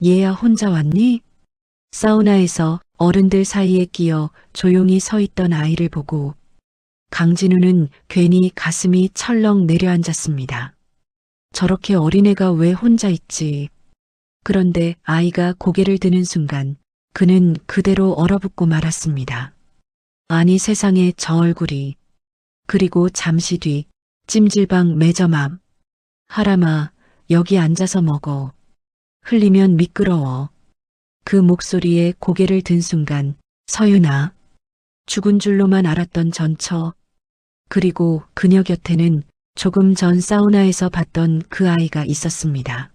얘야 혼자 왔니? 사우나에서 어른들 사이에 끼어 조용히 서 있던 아이를 보고 강진우는 괜히 가슴이 철렁 내려앉았습니다. 저렇게 어린애가 왜 혼자 있지? 그런데 아이가 고개를 드는 순간 그는 그대로 얼어붙고 말았습니다. 아니 세상에 저 얼굴이. 그리고 잠시 뒤 찜질방 매점 앞. 하람아, 여기 앉아서 먹어. 흘리면 미끄러워. 그 목소리에 고개를 든 순간 서윤아. 죽은 줄로만 알았던 전처. 그리고 그녀 곁에는 조금 전 사우나에서 봤던 그 아이가 있었습니다.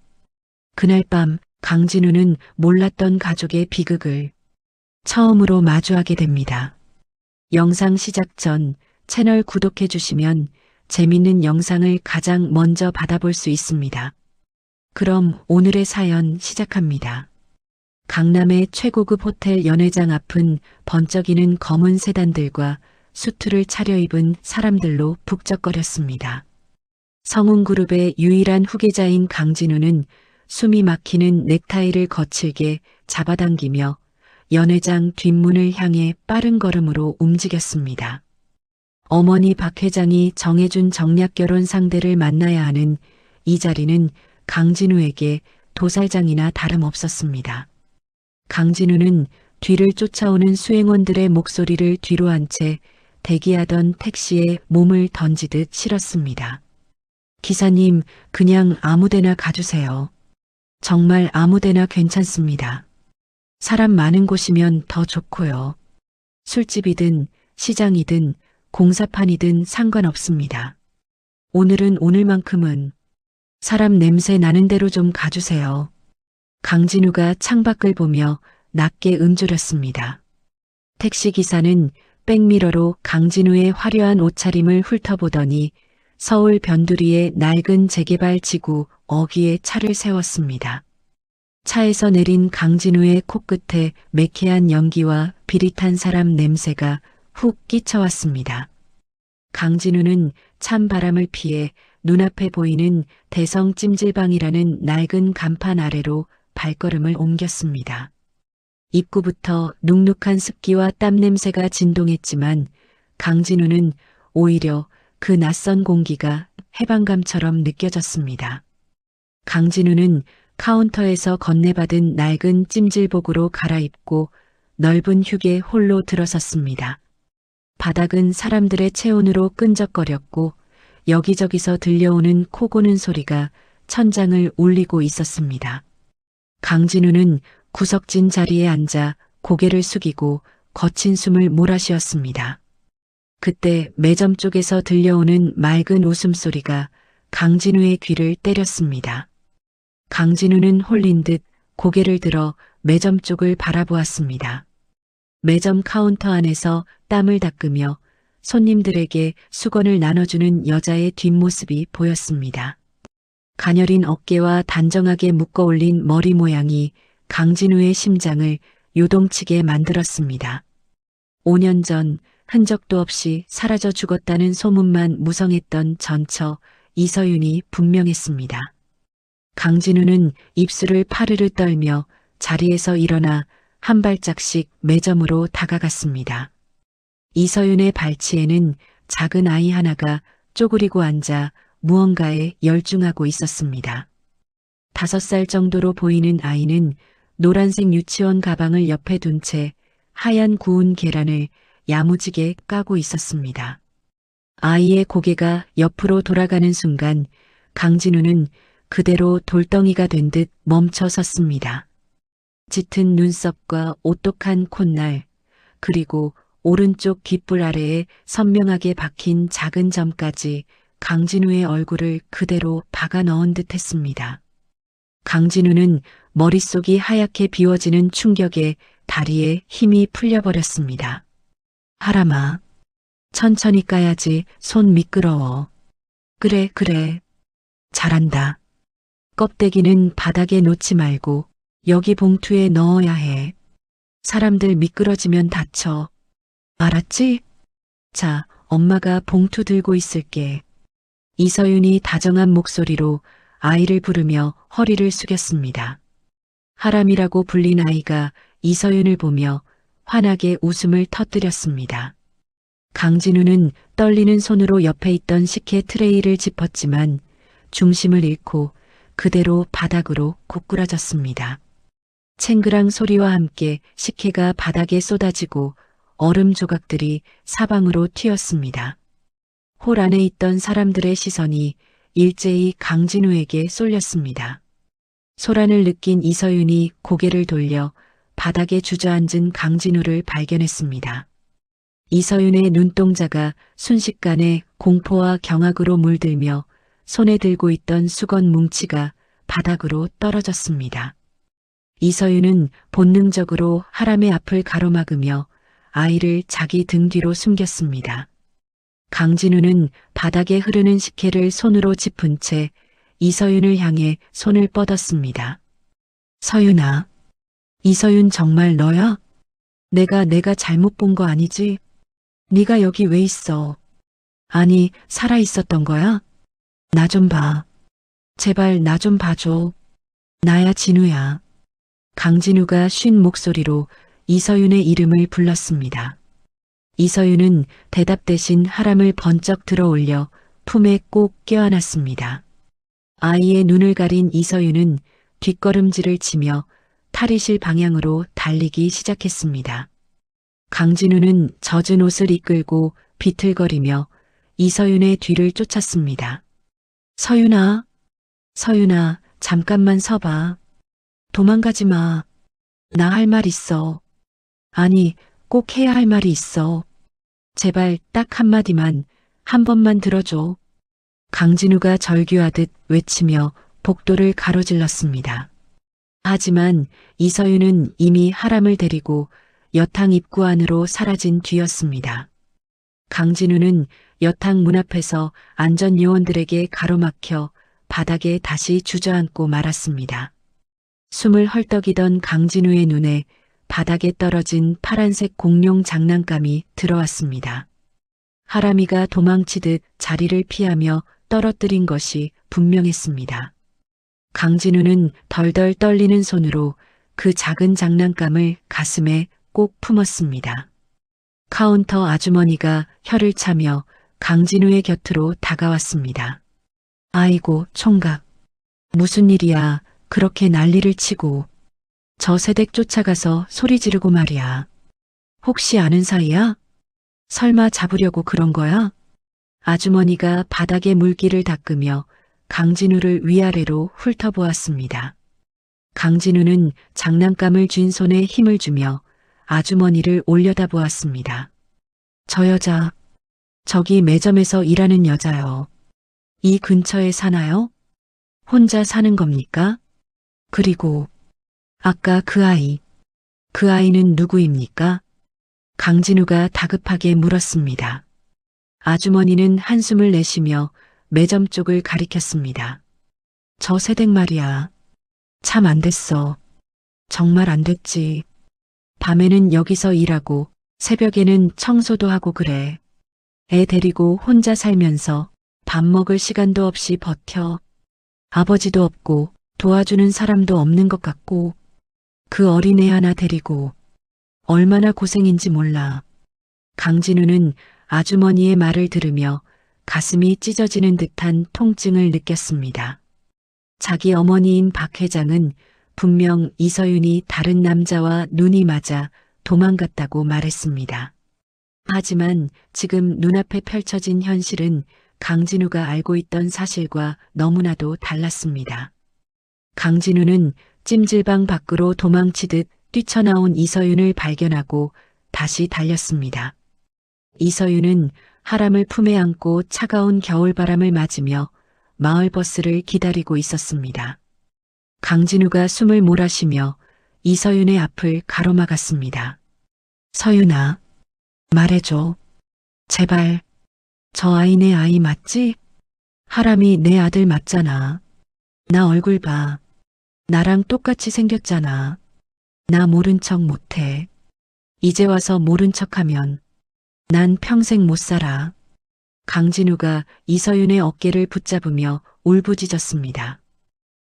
그날 밤 강진우는 몰랐던 가족의 비극을 처음으로 마주하게 됩니다. 영상 시작 전 채널 구독해 주시면 재밌는 영상을 가장 먼저 받아볼 수 있습니다. 그럼 오늘의 사연 시작합니다. 강남의 최고급 호텔 연회장 앞은 번쩍이는 검은 세단들과 수트를 차려입은 사람들로 북적거렸습니다. 성운그룹의 유일한 후계자인 강진우는 숨이 막히는 넥타이를 거칠게 잡아당기며 연회장 뒷문을 향해 빠른 걸음으로 움직였습니다. 어머니 박 회장이 정해준 정략결혼 상대를 만나야 하는 이 자리는 강진우에게 도살장이나 다름없었습니다. 강진우는 뒤를 쫓아오는 수행원들의 목소리를 뒤로 한 채 대기하던 택시에 몸을 던지듯 실었습니다. 기사님, 그냥 아무데나 가주세요. 정말 아무데나 괜찮습니다. 사람 많은 곳이면 더 좋고요. 술집이든 시장이든 공사판이든 상관없습니다. 오늘은 오늘만큼은 사람 냄새 나는 대로 좀 가주세요. 강진우가 창밖을 보며 낮게 음조렸습니다. 택시기사는 백미러로 강진우의 화려한 옷차림을 훑어보더니 서울 변두리의 낡은 재개발 지구 어귀에 차를 세웠습니다. 차에서 내린 강진우의 코끝에 매캐한 연기와 비릿한 사람 냄새가 훅 끼쳐왔습니다. 강진우는 찬 바람을 피해 눈앞에 보이는 대성 찜질방이라는 낡은 간판 아래로 발걸음을 옮겼습니다. 입구부터 눅눅한 습기와 땀 냄새가 진동했지만 강진우는 오히려 그 낯선 공기가 해방감처럼 느껴졌습니다. 강진우는 카운터에서 건네받은 낡은 찜질복으로 갈아입고 넓은 휴게 홀로 들어섰습니다. 바닥은 사람들의 체온으로 끈적거렸고 여기저기서 들려오는 코 고는 소리가 천장을 울리고 있었습니다. 강진우는 구석진 자리에 앉아 고개를 숙이고 거친 숨을 몰아쉬었습니다. 그때 매점 쪽에서 들려오는 맑은 웃음소리가 강진우의 귀를 때렸습니다. 강진우는 홀린 듯 고개를 들어 매점 쪽을 바라보았습니다. 매점 카운터 안에서 땀을 닦으며 손님들에게 수건을 나눠주는 여자의 뒷모습이 보였습니다. 가녀린 어깨와 단정하게 묶어 올린 머리 모양이 강진우의 심장을 요동치게 만들었습니다. 5년 전 흔적도 없이 사라져 죽었다는 소문만 무성했던 전처 이서윤이 분명했습니다. 강진우는 입술을 파르르 떨며 자리에서 일어나 한 발짝씩 매점으로 다가갔습니다. 이서윤의 발치에는 작은 아이 하나가 쪼그리고 앉아 무언가에 열중하고 있었습니다. 5살 정도로 보이는 아이는 노란색 유치원 가방을 옆에 둔 채 하얀 구운 계란을 야무지게 까고 있었습니다. 아이의 고개가 옆으로 돌아가는 순간 강진우는 그대로 돌덩이가 된 듯 멈춰 섰습니다. 짙은 눈썹과 오똑한 콧날, 그리고 오른쪽 귓불 아래에 선명하게 박힌 작은 점까지 강진우의 얼굴을 그대로 박아 넣은 듯 했습니다. 강진우는 머릿속이 하얗게 비워지는 충격에 다리에 힘이 풀려버렸습니다. 하람아, 천천히 까야지. 손 미끄러워. 그래, 그래. 잘한다. 껍데기는 바닥에 놓지 말고 여기 봉투에 넣어야 해. 사람들 미끄러지면 다쳐. 알았지? 자, 엄마가 봉투 들고 있을게. 이서윤이 다정한 목소리로 아이를 부르며 허리를 숙였습니다. 하람이라고 불린 아이가 이서윤을 보며 환하게 웃음을 터뜨렸습니다. 강진우는 떨리는 손으로 옆에 있던 식혜 트레이를 짚었지만 중심을 잃고 그대로 바닥으로 고꾸라졌습니다. 챙그랑 소리와 함께 식혜가 바닥에 쏟아지고 얼음 조각들이 사방으로 튀었습니다. 홀 안에 있던 사람들의 시선이 일제히 강진우에게 쏠렸습니다. 소란을 느낀 이서윤이 고개를 돌려 바닥에 주저앉은 강진우를 발견했습니다. 이서윤의 눈동자가 순식간에 공포와 경악으로 물들며 손에 들고 있던 수건 뭉치가 바닥으로 떨어졌습니다. 이서윤은 본능적으로 하람의 앞을 가로막으며 아이를 자기 등 뒤로 숨겼습니다. 강진우는 바닥에 흐르는 식혜를 손으로 짚은 채 이서윤을 향해 손을 뻗었습니다. 서윤아, 이서윤 정말 너야? 내가 잘못 본 거 아니지? 네가 여기 왜 있어? 아니, 살아 있었던 거야? 나 좀 봐. 제발 나 좀 봐줘. 나야 진우야. 강진우가 쉰 목소리로 이서윤의 이름을 불렀습니다. 이서윤은 대답 대신 하람을 번쩍 들어올려 품에 꼭 껴안았습니다. 아이의 눈을 가린 이서윤은 뒷걸음질을 치며 탈의실 방향으로 달리기 시작했습니다. 강진우는 젖은 옷을 이끌고 비틀거리며 이서윤의 뒤를 쫓았습니다. 서윤아, 서윤아, 잠깐만 서봐. 도망가지 마. 나 할 말 있어. 아니, 꼭 해야 할 말이 있어. 제발 딱 한마디만, 한 번만 들어줘. 강진우가 절규하듯 외치며 복도를 가로질렀습니다. 하지만 이서윤은 이미 하람을 데리고 여탕 입구 안으로 사라진 뒤였습니다. 강진우는 여탕 문 앞에서 안전요원들에게 가로막혀 바닥에 다시 주저앉고 말았습니다. 숨을 헐떡이던 강진우의 눈에 바닥에 떨어진 파란색 공룡 장난감이 들어왔습니다. 하람이가 도망치듯 자리를 피하며 떨어뜨린 것이 분명했습니다. 강진우는 덜덜 떨리는 손으로 그 작은 장난감을 가슴에 꼭 품었습니다. 카운터 아주머니가 혀를 차며 강진우의 곁으로 다가왔습니다. 아이고, 총각. 무슨 일이야, 그렇게 난리를 치고. 저 새댁 쫓아가서 소리 지르고 말이야. 혹시 아는 사이야? 설마 잡으려고 그런 거야? 아주머니가 바닥에 물기를 닦으며 강진우를 위아래로 훑어보았습니다. 강진우는 장난감을 쥔 손에 힘을 주며 아주머니를 올려다보았습니다. 저 여자, 저기 매점에서 일하는 여자요. 이 근처에 사나요? 혼자 사는 겁니까? 그리고 아까 그 아이는 누구입니까? 강진우가 다급하게 물었습니다. 아주머니는 한숨을 내쉬며 매점 쪽을 가리켰습니다. 저 새댁 말이야. 참 안 됐어. 정말 안 됐지. 밤에는 여기서 일하고 새벽에는 청소도 하고 그래. 애 데리고 혼자 살면서 밥 먹을 시간도 없이 버텨. 아버지도 없고 도와주는 사람도 없는 것 같고 그 어린애 하나 데리고 얼마나 고생인지 몰라. 강진우는 아주머니의 말을 들으며 가슴이 찢어지는 듯한 통증을 느꼈습니다. 자기 어머니인 박 회장은 분명 이서윤이 다른 남자와 눈이 맞아 도망갔다고 말했습니다. 하지만 지금 눈앞에 펼쳐진 현실은 강진우가 알고 있던 사실과 너무나도 달랐습니다. 강진우는 찜질방 밖으로 도망치듯 뛰쳐나온 이서윤을 발견하고 다시 달렸습니다. 이서윤은 하람을 품에 안고 차가운 겨울바람을 맞으며 마을버스를 기다리고 있었습니다. 강진우가 숨을 몰아쉬며 이서윤의 앞을 가로막았습니다. 서윤아, 말해줘. 제발, 저 아이 내 아이 맞지? 하람이 내 아들 맞잖아. 나 얼굴 봐. 나랑 똑같이 생겼잖아. 나 모른 척 못해. 이제 와서 모른 척하면 난 평생 못 살아. 강진우가 이서윤의 어깨를 붙잡으며 울부짖었습니다.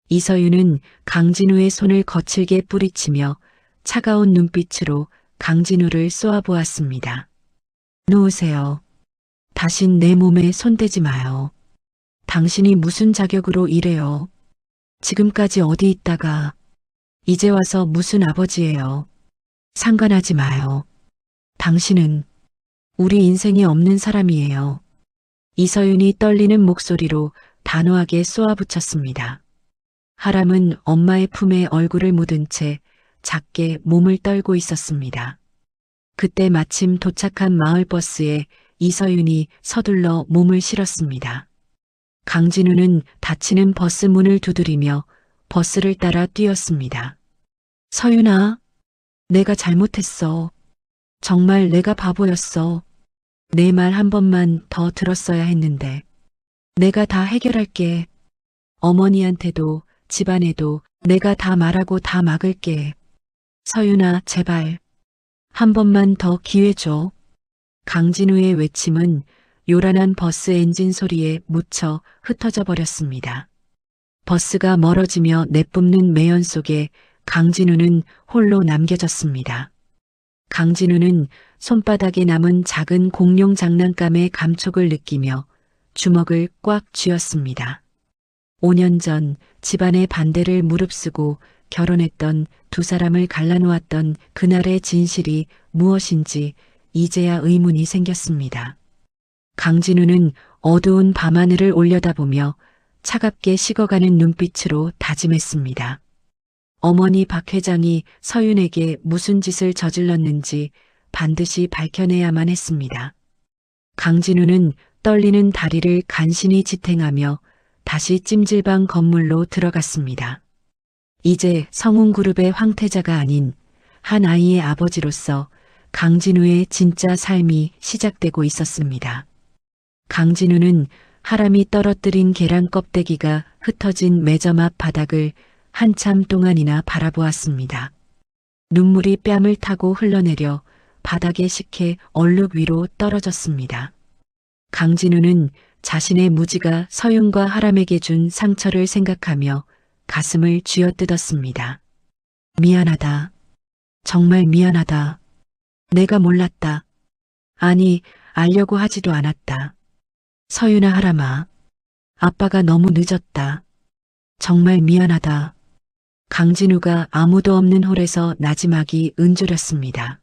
이서윤은 강진우의 손을 거칠게 뿌리치며 차가운 눈빛으로 강진우를 쏘아보았습니다. 놓으세요. 다신 내 몸에 손대지 마요. 당신이 무슨 자격으로 이래요. 지금까지 어디 있다가 이제 와서 무슨 아버지예요. 상관하지 마요. 당신은 우리 인생에 없는 사람이에요. 이서윤이 떨리는 목소리로 단호하게 쏘아붙였습니다. 하람은 엄마의 품에 얼굴을 묻은 채 작게 몸을 떨고 있었습니다. 그때 마침 도착한 마을버스에 이서윤이 서둘러 몸을 실었습니다. 강진우는 닫히는 버스 문을 두드리며 버스를 따라 뛰었습니다. 서윤아, 내가 잘못했어. 정말 내가 바보였어. 내 말 한 번만 더 들었어야 했는데. 내가 다 해결할게. 어머니한테도 집안에도 내가 다 말하고 다 막을게. 서윤아, 제발. 한 번만 더 기회 줘. 강진우의 외침은 요란한 버스 엔진 소리에 묻혀 흩어져 버렸습니다. 버스가 멀어지며 내뿜는 매연 속에 강진우는 홀로 남겨졌습니다. 강진우는 손바닥에 남은 작은 공룡 장난감의 감촉을 느끼며 주먹을 꽉 쥐었습니다. 5년 전 집안의 반대를 무릅쓰고 결혼했던 두 사람을 갈라놓았던 그날의 진실이 무엇인지 이제야 의문이 생겼습니다. 강진우는 어두운 밤하늘을 올려다보며 차갑게 식어가는 눈빛으로 다짐했습니다. 어머니 박 회장이 서윤에게 무슨 짓을 저질렀는지 반드시 밝혀내야만 했습니다. 강진우는 떨리는 다리를 간신히 지탱하며 다시 찜질방 건물로 들어갔습니다. 이제 성운그룹의 황태자가 아닌 한 아이의 아버지로서 강진우의 진짜 삶이 시작되고 있었습니다. 강진우는 하람이 떨어뜨린 계란 껍데기가 흩어진 매점 앞 바닥을 한참 동안이나 바라보았습니다. 눈물이 뺨을 타고 흘러내려 바닥에 식혜 얼룩 위로 떨어졌습니다. 강진우는 자신의 무지가 서윤과 하람에게 준 상처를 생각하며 가슴을 쥐어뜯었습니다. 미안하다. 정말 미안하다. 내가 몰랐다. 아니, 알려고 하지도 않았다. 서윤아, 하람아. 아빠가 너무 늦었다. 정말 미안하다. 강진우가 아무도 없는 홀에서 나지막이 은조렸습니다.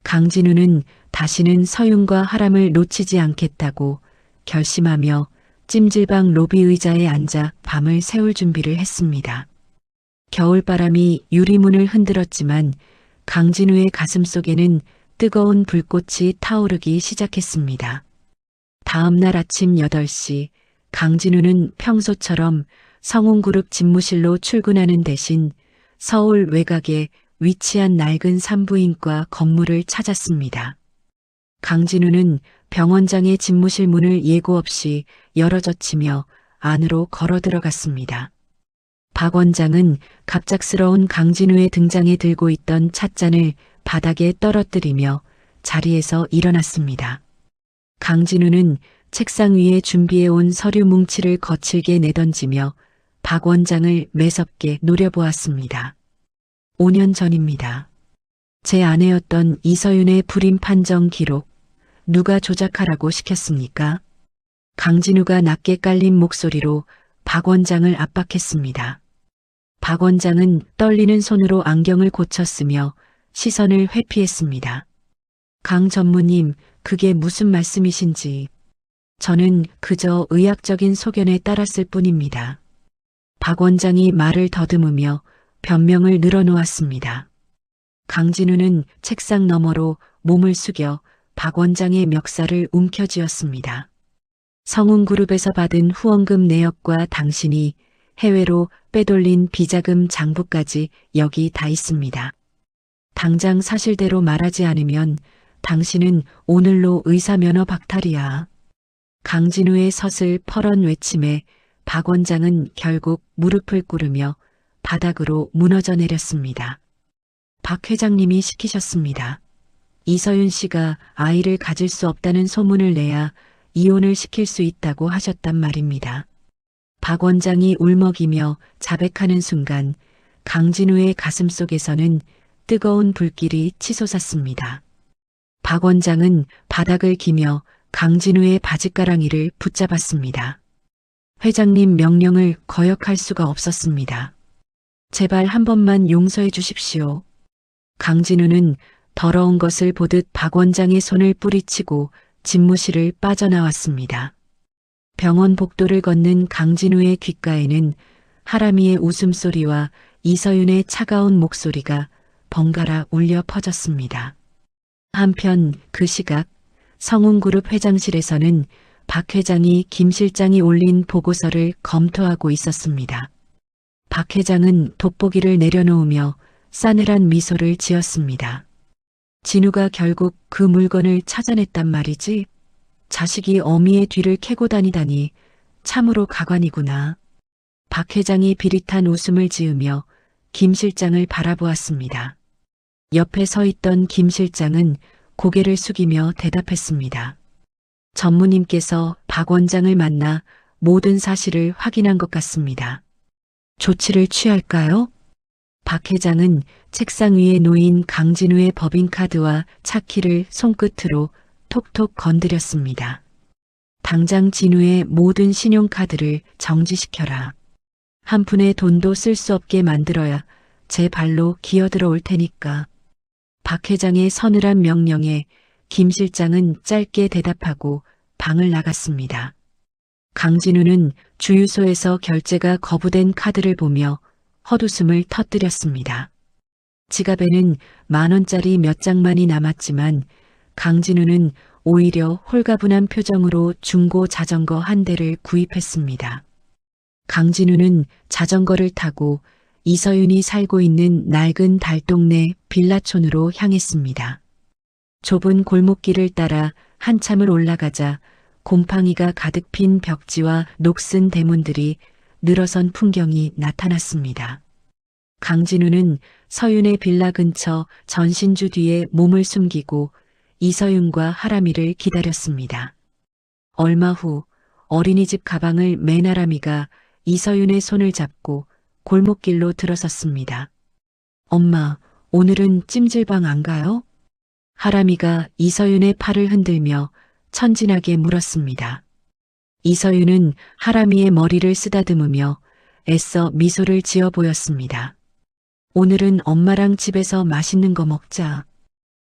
강진우는 다시는 서윤과 하람을 놓치지 않겠다고 결심하며 찜질방 로비 의자에 앉아 밤을 새울 준비를 했습니다. 겨울바람이 유리문을 흔들었지만 강진우의 가슴 속에는 뜨거운 불꽃이 타오르기 시작했습니다. 다음 날 아침 8시 강진우는 평소처럼 성운그룹 집무실로 출근하는 대신 서울 외곽에 위치한 낡은 산부인과 건물을 찾았습니다. 강진우는 병원장의 집무실 문을 예고 없이 열어젖히며 안으로 걸어 들어갔습니다. 박 원장은 갑작스러운 강진우의 등장에 들고 있던 찻잔을 바닥에 떨어뜨리며 자리에서 일어났습니다. 강진우는 책상 위에 준비해온 서류 뭉치를 거칠게 내던지며 박 원장을 매섭게 노려보았습니다. 5년 전입니다. 제 아내였던 이서윤의 불임 판정 기록 누가 조작하라고 시켰습니까? 강진우가 낮게 깔린 목소리로 박 원장을 압박했습니다. 박 원장은 떨리는 손으로 안경을 고쳤으며 시선을 회피했습니다. 강 전무님, 그게 무슨 말씀이신지. 저는 그저 의학적인 소견에 따랐을 뿐입니다. 박 원장이 말을 더듬으며 변명을 늘어놓았습니다. 강진우는 책상 너머로 몸을 숙여 박 원장의 멱살을 움켜쥐었습니다. 성운그룹에서 받은 후원금 내역과 당신이 해외로 빼돌린 비자금 장부까지 여기 다 있습니다. 당장 사실대로 말하지 않으면 당신은 오늘로 의사면허 박탈이야. 강진우의 서슬퍼런 외침에 박 원장은 결국 무릎을 꿇으며 바닥으로 무너져 내렸습니다. 박 회장님이 시키셨습니다. 이서윤 씨가 아이를 가질 수 없다는 소문을 내야 이혼을 시킬 수 있다고 하셨단 말입니다. 박 원장이 울먹이며 자백하는 순간 강진우의 가슴속에서는 뜨거운 불길이 치솟았습니다. 박 원장은 바닥을 기며 강진우의 바짓가랑이를 붙잡았습니다. 회장님 명령을 거역할 수가 없었습니다. 제발 한 번만 용서해 주십시오. 강진우는 더러운 것을 보듯 박 원장의 손을 뿌리치고 집무실을 빠져나왔습니다. 병원 복도를 걷는 강진우의 귓가에는 하람이의 웃음소리와 이서윤의 차가운 목소리가 번갈아 울려 퍼졌습니다. 한편 그 시각 성운그룹 회장실에서는 박 회장이 김 실장이 올린 보고서를 검토하고 있었습니다. 박 회장은 돋보기를 내려놓으며 싸늘한 미소를 지었습니다. 진우가 결국 그 물건을 찾아냈단 말이지? 자식이 어미의 뒤를 캐고 다니다니 참으로 가관이구나. 박 회장이 비릿한 웃음을 지으며 김 실장을 바라보았습니다. 옆에 서 있던 김 실장은 고개를 숙이며 대답했습니다. 전무님께서 박 원장을 만나 모든 사실을 확인한 것 같습니다. 조치를 취할까요? 박 회장은 책상 위에 놓인 강진우의 법인카드와 차키를 손끝으로 톡톡 건드렸습니다. 당장 진우의 모든 신용카드를 정지시켜라. 한 푼의 돈도 쓸 수 없게 만들어야 제 발로 기어들어 올 테니까. 박 회장의 서늘한 명령에 김 실장은 짧게 대답하고 방을 나갔습니다. 강진우는 주유소에서 결제가 거부된 카드를 보며 헛웃음을 터뜨렸습니다. 지갑에는 10,000원짜리 몇 장만이 남았지만 강진우는 오히려 홀가분한 표정으로 중고 자전거 한 대를 구입했습니다. 강진우는 자전거를 타고 이서윤이 살고 있는 낡은 달동네 빌라촌으로 향했습니다. 좁은 골목길을 따라 한참을 올라가자 곰팡이가 가득 핀 벽지와 녹슨 대문들이 늘어선 풍경이 나타났습니다. 강진우는 서윤의 빌라 근처 전신주 뒤에 몸을 숨기고 이서윤과 하람이를 기다렸습니다. 얼마 후 어린이집 가방을 맨 하람이가 이서윤의 손을 잡고 골목길로 들어섰습니다. 엄마, 오늘은 찜질방 안 가요? 하람이가 이서윤의 팔을 흔들며 천진하게 물었습니다. 이서윤은 하람이의 머리를 쓰다듬으며 애써 미소를 지어 보였습니다. 오늘은 엄마랑 집에서 맛있는 거 먹자.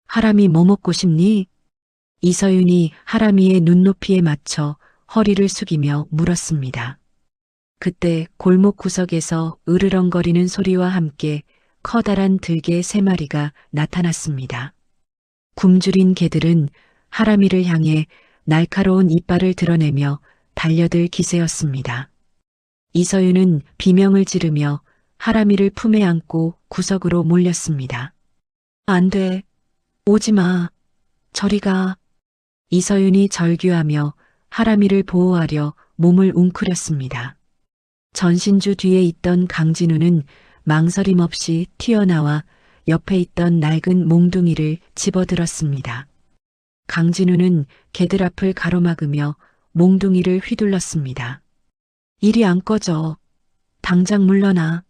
하람이 뭐 먹고 싶니? 이서윤이 하람이의 눈높이에 맞춰 허리를 숙이며 물었습니다. 그때 골목 구석에서 으르렁거리는 소리와 함께 커다란 들개 3마리가 나타났습니다. 굶주린 개들은 하람이를 향해 날카로운 이빨을 드러내며 달려들 기세였습니다. 이서윤은 비명을 지르며 하람이를 품에 안고 구석으로 몰렸습니다. 안 돼. 오지 마. 저리 가. 이서윤이 절규하며 하람이를 보호하려 몸을 웅크렸습니다. 전신주 뒤에 있던 강진우는 망설임 없이 튀어나와 옆에 있던 낡은 몽둥이를 집어들었습니다. 강진우는 개들 앞을 가로막으며 몽둥이를 휘둘렀습니다. 일이 안 꺼져. 당장 물러나.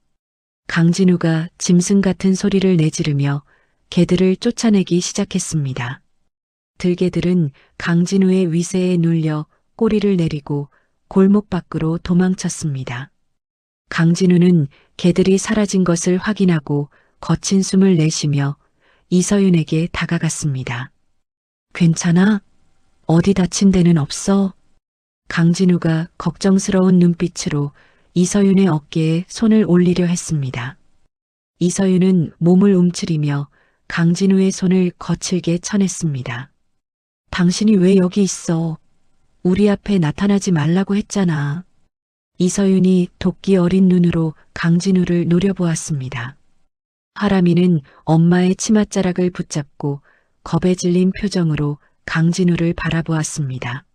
강진우가 짐승 같은 소리를 내지르며 개들을 쫓아내기 시작했습니다. 들개들은 강진우의 위세에 눌려 꼬리를 내리고 골목 밖으로 도망쳤습니다. 강진우는 개들이 사라진 것을 확인하고 거친 숨을 내쉬며 이서윤에게 다가갔습니다. 괜찮아? 어디 다친 데는 없어? 강진우가 걱정스러운 눈빛으로 이서윤의 어깨에 손을 올리려 했습니다. 이서윤은 몸을 움츠리며 강진우의 손을 거칠게 쳐냈습니다. 당신이 왜 여기 있어? 우리 앞에 나타나지 말라고 했잖아. 이서윤이 도끼 어린 눈으로 강진우를 노려보았습니다. 하람이는 엄마의 치맛자락을 붙잡고 겁에 질린 표정으로 강진우를 바라보았습니다.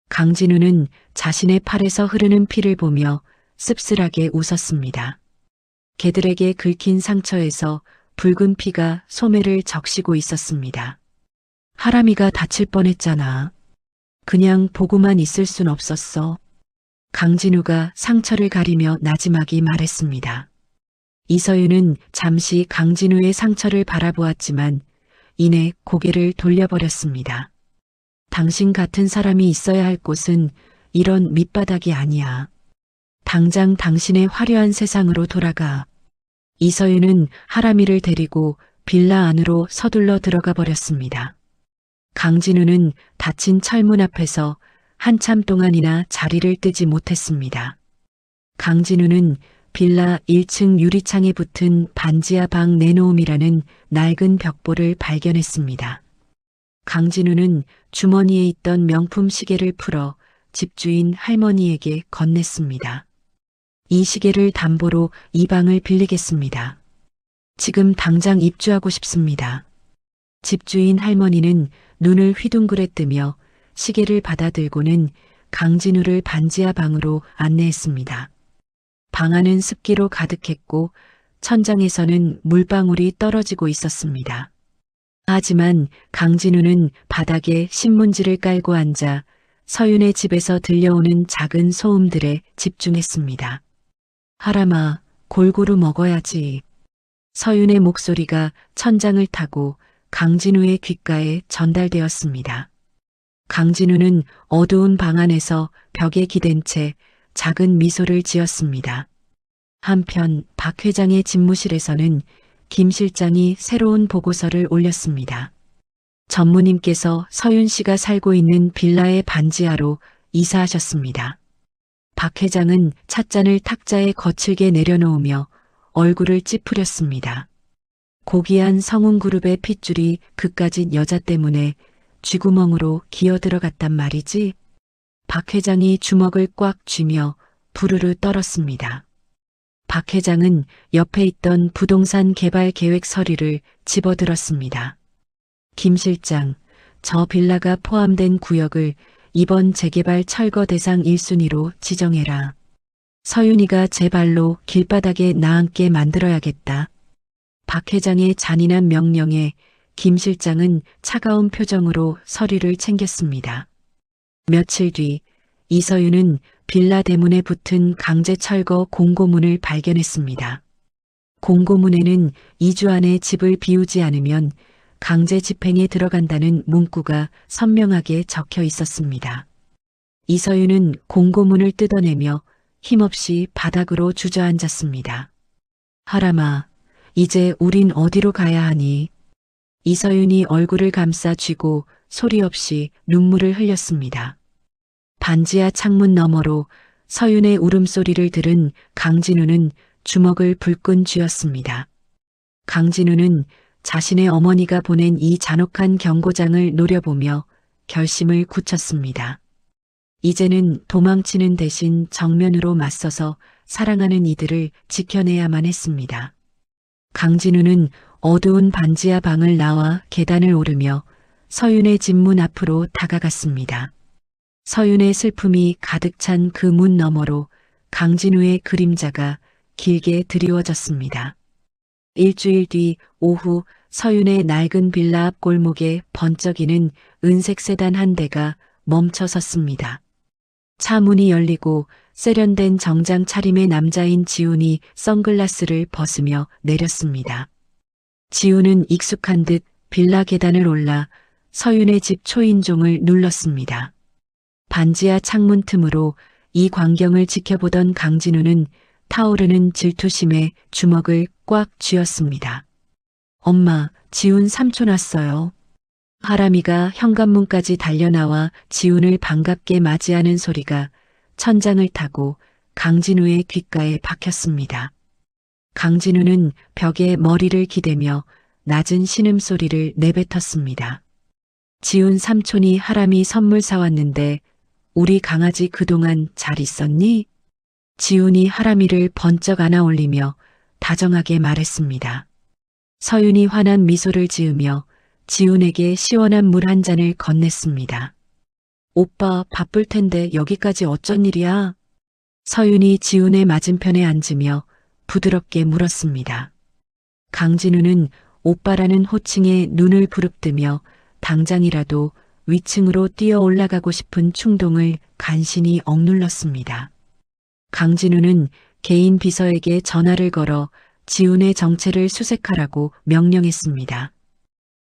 강진우는 자신의 팔에서 흐르는 피를 보며 씁쓸하게 웃었습니다. 개들에게 긁힌 상처에서 붉은 피가 소매를 적시고 있었습니다. 하람이가 다칠 뻔했잖아. 그냥 보고만 있을 순 없었어. 강진우가 상처를 가리며 나지막이 말했습니다. 이서윤은 잠시 강진우의 상처를 바라보았지만 이내 고개를 돌려버렸습니다. 당신 같은 사람이 있어야 할 곳은 이런 밑바닥이 아니야. 당장 당신의 화려한 세상으로 돌아가. 이서윤은 하람이를 데리고 빌라 안으로 서둘러 들어가 버렸습니다. 강진우는 닫힌 철문 앞에서 한참 동안이나 자리를 뜨지 못했습니다. 강진우는 빌라 1층 유리창에 붙은 반지하 방 내놓음이라는 낡은 벽보를 발견했습니다. 강진우는 주머니에 있던 명품 시계를 풀어 집주인 할머니에게 건넸습니다. 이 시계를 담보로 이 방을 빌리겠습니다. 지금 당장 입주하고 싶습니다. 집주인 할머니는 눈을 휘둥그레 뜨며 시계를 받아들고는 강진우를 반지하 방으로 안내했습니다. 방 안은 습기로 가득했고 천장에서는 물방울이 떨어지고 있었습니다. 하지만 강진우는 바닥에 신문지를 깔고 앉아 서윤의 집에서 들려오는 작은 소음들에 집중했습니다. 하람아, 골고루 먹어야지. 서윤의 목소리가 천장을 타고 강진우의 귓가에 전달되었습니다. 강진우는 어두운 방 안에서 벽에 기댄 채 작은 미소를 지었습니다. 한편 박 회장의 집무실에서는 김 실장이 새로운 보고서를 올렸습니다. 전무님께서 서윤 씨가 살고 있는 빌라의 반지하로 이사하셨습니다. 박 회장은 찻잔을 탁자에 거칠게 내려놓으며 얼굴을 찌푸렸습니다. 고귀한 성운그룹의 핏줄이 그까짓 여자 때문에 쥐구멍으로 기어들어갔단 말이지. 박 회장이 주먹을 꽉 쥐며 부르르 떨었습니다. 박 회장은 옆에 있던 부동산 개발 계획 서류를 집어들었습니다. 김 실장, 저 빌라가 포함된 구역을 이번 재개발 철거 대상 1순위로 지정해라. 서윤이가 제 발로 길바닥에 나앉게 만들어야겠다. 박 회장의 잔인한 명령에 김 실장은 차가운 표정으로 서류를 챙겼습니다. 며칠 뒤 이서윤은 빌라 대문에 붙은 강제 철거 공고문을 발견했습니다. 공고문에는 2주 안에 집을 비우지 않으면 강제 집행에 들어간다는 문구가 선명하게 적혀 있었습니다. 이서윤은 공고문을 뜯어내며 힘없이 바닥으로 주저앉았습니다. 하람아, 이제 우린 어디로 가야 하니? 이서윤이 얼굴을 감싸 쥐고 소리 없이 눈물을 흘렸습니다. 반지하 창문 너머로 서윤의 울음소리를 들은 강진우는 주먹을 불끈 쥐었습니다. 강진우는 자신의 어머니가 보낸 이 잔혹한 경고장을 노려보며 결심을 굳혔습니다. 이제는 도망치는 대신 정면으로 맞서서 사랑하는 이들을 지켜내야만 했습니다. 강진우는 어두운 반지하 방을 나와 계단을 오르며 서윤의 집 문 앞으로 다가갔습니다. 서윤의 슬픔이 가득 찬 그 문 너머로 강진우의 그림자가 길게 드리워졌습니다. 일주일 뒤 오후 서윤의 낡은 빌라 앞 골목에 번쩍이는 은색 세단 한 대가 멈춰 섰습니다. 차 문이 열리고 세련된 정장 차림의 남자인 지훈이 선글라스를 벗으며 내렸습니다. 지훈은 익숙한 듯 빌라 계단을 올라 서윤의 집 초인종을 눌렀습니다. 반지하 창문 틈으로 이 광경을 지켜보던 강진우는 타오르는 질투심에 주먹을 꽉 쥐었습니다. 엄마, 지훈 삼촌 왔어요. 하람이가 현관문까지 달려나와 지훈을 반갑게 맞이하는 소리가 천장을 타고 강진우의 귓가에 박혔습니다. 강진우는 벽에 머리를 기대며 낮은 신음소리를 내뱉었습니다. 지훈 삼촌이 하람이 선물 사왔는데 우리 강아지 그동안 잘 있었니? 지훈이 하람이를 번쩍 안아 올리며 다정하게 말했습니다. 서윤이 환한 미소를 지으며 지훈에게 시원한 물 한 잔을 건넸습니다. 오빠 바쁠 텐데 여기까지 어쩐 일이야? 서윤이 지훈의 맞은편에 앉으며 부드럽게 물었습니다. 강진우는 오빠라는 호칭에 눈을 부릅뜨며 당장이라도 위층으로 뛰어 올라가고 싶은 충동을 간신히 억눌렀습니다. 강진우는 개인 비서에게 전화를 걸어 지훈의 정체를 수색하라고 명령했습니다.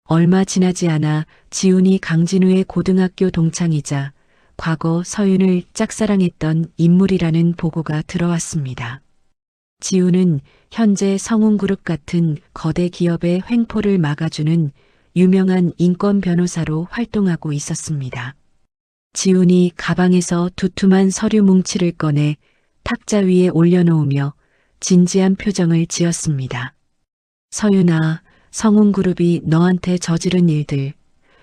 얼마 지나지 않아 지훈이 강진우의 고등학교 동창이자 과거 서윤을 짝사랑했던 인물이라는 보고가 들어왔습니다. 지훈은 현재 성운그룹 같은 거대 기업의 횡포를 막아주는 유명한 인권 변호사로 활동하고 있었습니다. 지훈이 가방에서 두툼한 서류 뭉치를 꺼내 탁자 위에 올려놓으며 진지한 표정을 지었습니다. 서윤아, 성운그룹이 너한테 저지른 일들,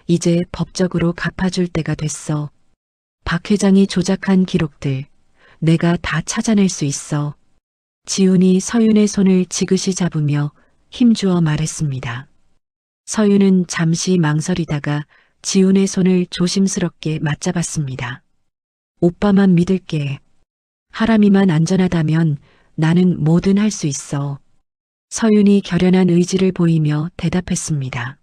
이제 법적으로 갚아줄 때가 됐어. 박 회장이 조작한 기록들, 내가 다 찾아낼 수 있어. 지훈이 서윤의 손을 지그시 잡으며 힘주어 말했습니다. 서윤은 잠시 망설이다가 지훈의 손을 조심스럽게 맞잡았습니다. 오빠만 믿을게. 하람이만 안전하다면 나는 뭐든 할 수 있어. 서윤이 결연한 의지를 보이며 대답했습니다.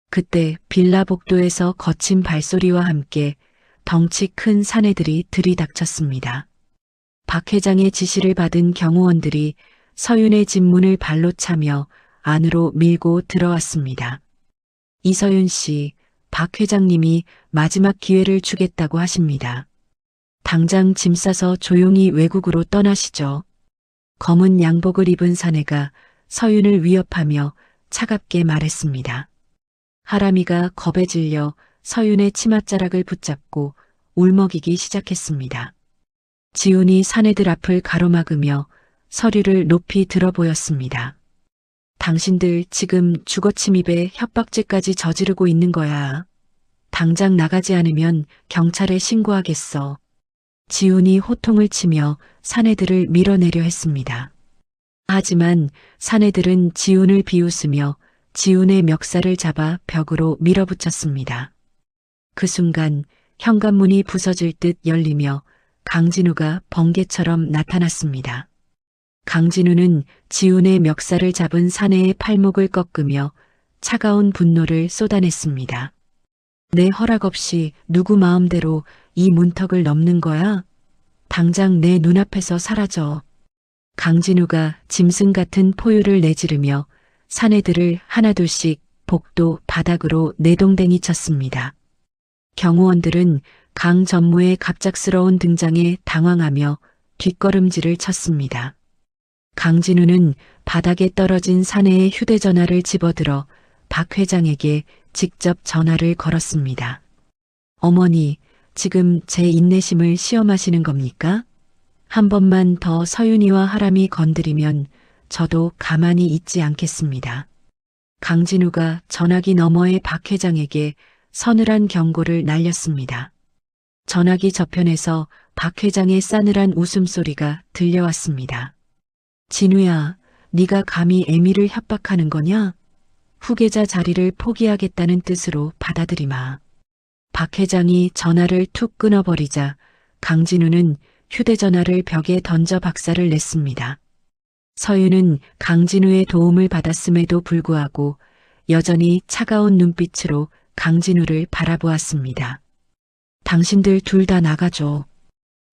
그때 빌라 복도에서 거친 발소리와 함께 덩치 큰 사내들이 들이닥쳤습니다. 박 회장의 지시를 받은 경호원들이 서윤의 집 문을 발로 차며 안으로 밀고 들어왔습니다. 이서윤 씨, 박 회장님이 마지막 기회를 주겠다고 하십니다. 당장 짐 싸서 조용히 외국으로 떠나시죠. 검은 양복을 입은 사내가 서윤을 위협하며 차갑게 말했습니다. 하람이가 겁에 질려 서윤의 치맛자락을 붙잡고 울먹이기 시작했습니다. 지훈이 사내들 앞을 가로막으며 서류를 높이 들어 보였습니다. 당신들 지금 주거침입에 협박죄까지 저지르고 있는 거야. 당장 나가지 않으면 경찰에 신고하겠어. 지훈이 호통을 치며 사내들을 밀어내려 했습니다. 하지만 사내들은 지훈을 비웃으며 지훈의 멱살을 잡아 벽으로 밀어붙였습니다. 그 순간 현관문이 부서질 듯 열리며 강진우가 번개처럼 나타났습니다. 강진우는 지훈의 멱살을 잡은 사내의 팔목을 꺾으며 차가운 분노를 쏟아냈습니다. 내 허락 없이 누구 마음대로 이 문턱을 넘는 거야? 당장 내 눈앞에서 사라져. 강진우가 짐승 같은 포효를 내지르며 사내들을 하나둘씩 복도 바닥으로 내동댕이 쳤습니다. 경호원들은 강 전무의 갑작스러운 등장에 당황하며 뒷걸음질을 쳤습니다. 강진우는 바닥에 떨어진 사내의 휴대전화를 집어들어 박 회장에게 직접 전화를 걸었습니다. 어머니, 지금 제 인내심을 시험하시는 겁니까? 한 번만 더 서윤이와 하람이 건드리면 저도 가만히 있지 않겠습니다. 강진우가 전화기 너머의 박 회장에게 서늘한 경고를 날렸습니다. 전화기 저편에서 박 회장의 싸늘한 웃음소리가 들려왔습니다. 진우야, 네가 감히 애미를 협박하는 거냐? 후계자 자리를 포기하겠다는 뜻으로 받아들이마. 박 회장이 전화를 툭 끊어버리자 강진우는 휴대전화를 벽에 던져 박살을 냈습니다. 서윤은 강진우의 도움을 받았음에도 불구하고 여전히 차가운 눈빛으로 강진우를 바라보았습니다. 당신들 둘 다 나가줘.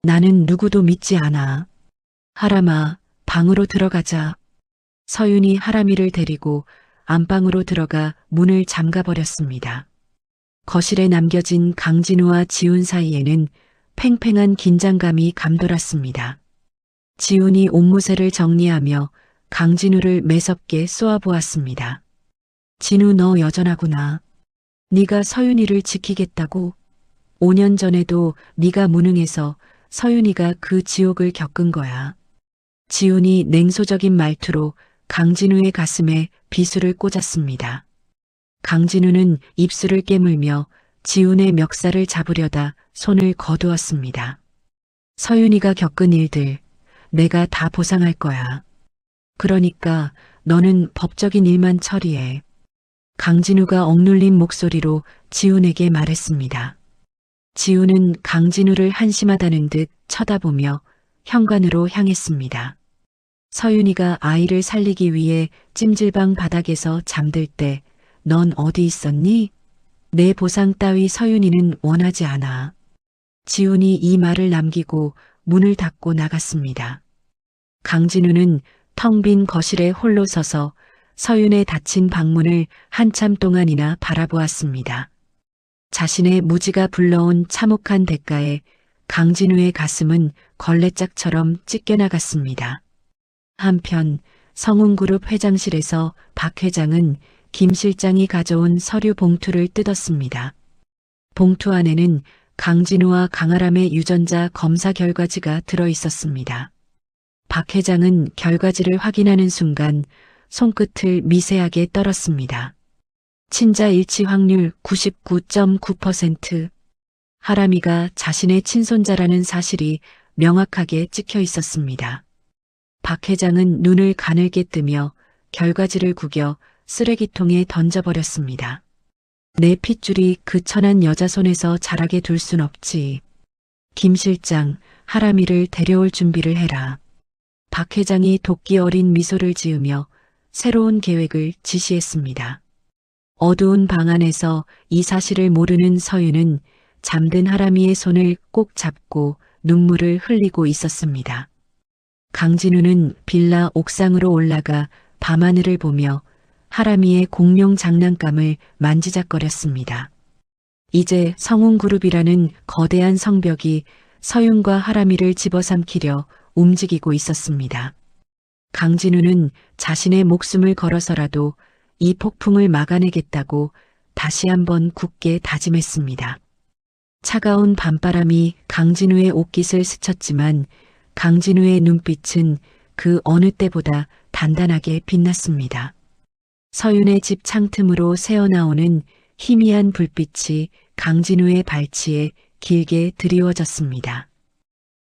나는 누구도 믿지 않아. 하람아, 방으로 들어가자. 서윤이 하람이를 데리고 안방으로 들어가 문을 잠가버렸습니다. 거실에 남겨진 강진우와 지훈 사이에는 팽팽한 긴장감이 감돌았습니다. 지훈이 옷무새를 정리하며 강진우를 매섭게 쏘아보았습니다. 진우, 너 여전하구나. 네가 서윤이를 지키겠다고? 5년 전에도 네가 무능해서 서윤이가 그 지옥을 겪은 거야. 지훈이 냉소적인 말투로 강진우의 가슴에 비수를 꽂았습니다. 강진우는 입술을 깨물며 지훈의 멱살을 잡으려다 손을 거두었습니다. 서윤이가 겪은 일들, 내가 다 보상할 거야. 그러니까 너는 법적인 일만 처리해. 강진우가 억눌린 목소리로 지훈에게 말했습니다. 지훈은 강진우를 한심하다는 듯 쳐다보며 현관으로 향했습니다. 서윤이가 아이를 살리기 위해 찜질방 바닥에서 잠들 때 넌 어디 있었니? 내 보상 따위 서윤이는 원하지 않아. 지훈이 이 말을 남기고 문을 닫고 나갔습니다. 강진우는 텅 빈 거실에 홀로 서서 서윤의 닫힌 방문을 한참 동안이나 바라보았습니다. 자신의 무지가 불러온 참혹한 대가에 강진우의 가슴은 걸레짝처럼 찢겨나갔습니다. 한편 성운그룹 회장실에서 박 회장은 김 실장이 가져온 서류 봉투를 뜯었습니다. 봉투 안에는 강진우와 강아람의 유전자 검사 결과지가 들어 있었습니다. 박 회장은 결과지를 확인하는 순간 손끝을 미세하게 떨었습니다. 친자 일치 확률 99.9%. 하람이가 자신의 친손자라는 사실이 명확하게 찍혀 있었습니다. 박 회장은 눈을 가늘게 뜨며 결과지를 구겨 쓰레기통에 던져버렸습니다. 내 핏줄이 그 천한 여자 손에서 자라게 둘 순 없지. 김 실장, 하람이를 데려올 준비를 해라. 박 회장이 도끼 어린 미소를 지으며 새로운 계획을 지시했습니다. 어두운 방 안에서 이 사실을 모르는 서윤은 잠든 하람이의 손을 꼭 잡고 눈물을 흘리고 있었습니다. 강진우는 빌라 옥상으로 올라가 밤하늘을 보며 하람이의 공룡 장난감을 만지작거렸습니다. 이제 성운그룹이라는 거대한 성벽이 서윤과 하람이를 집어삼키려 움직이고 있었습니다. 강진우는 자신의 목숨을 걸어서라도 이 폭풍을 막아내겠다고 다시 한번 굳게 다짐했습니다. 차가운 밤바람이 강진우의 옷깃을 스쳤지만 강진우의 눈빛은 그 어느 때보다 단단하게 빛났습니다. 서윤의 집 창틈으로 새어나오는 희미한 불빛이 강진우의 발치에 길게 드리워졌습니다.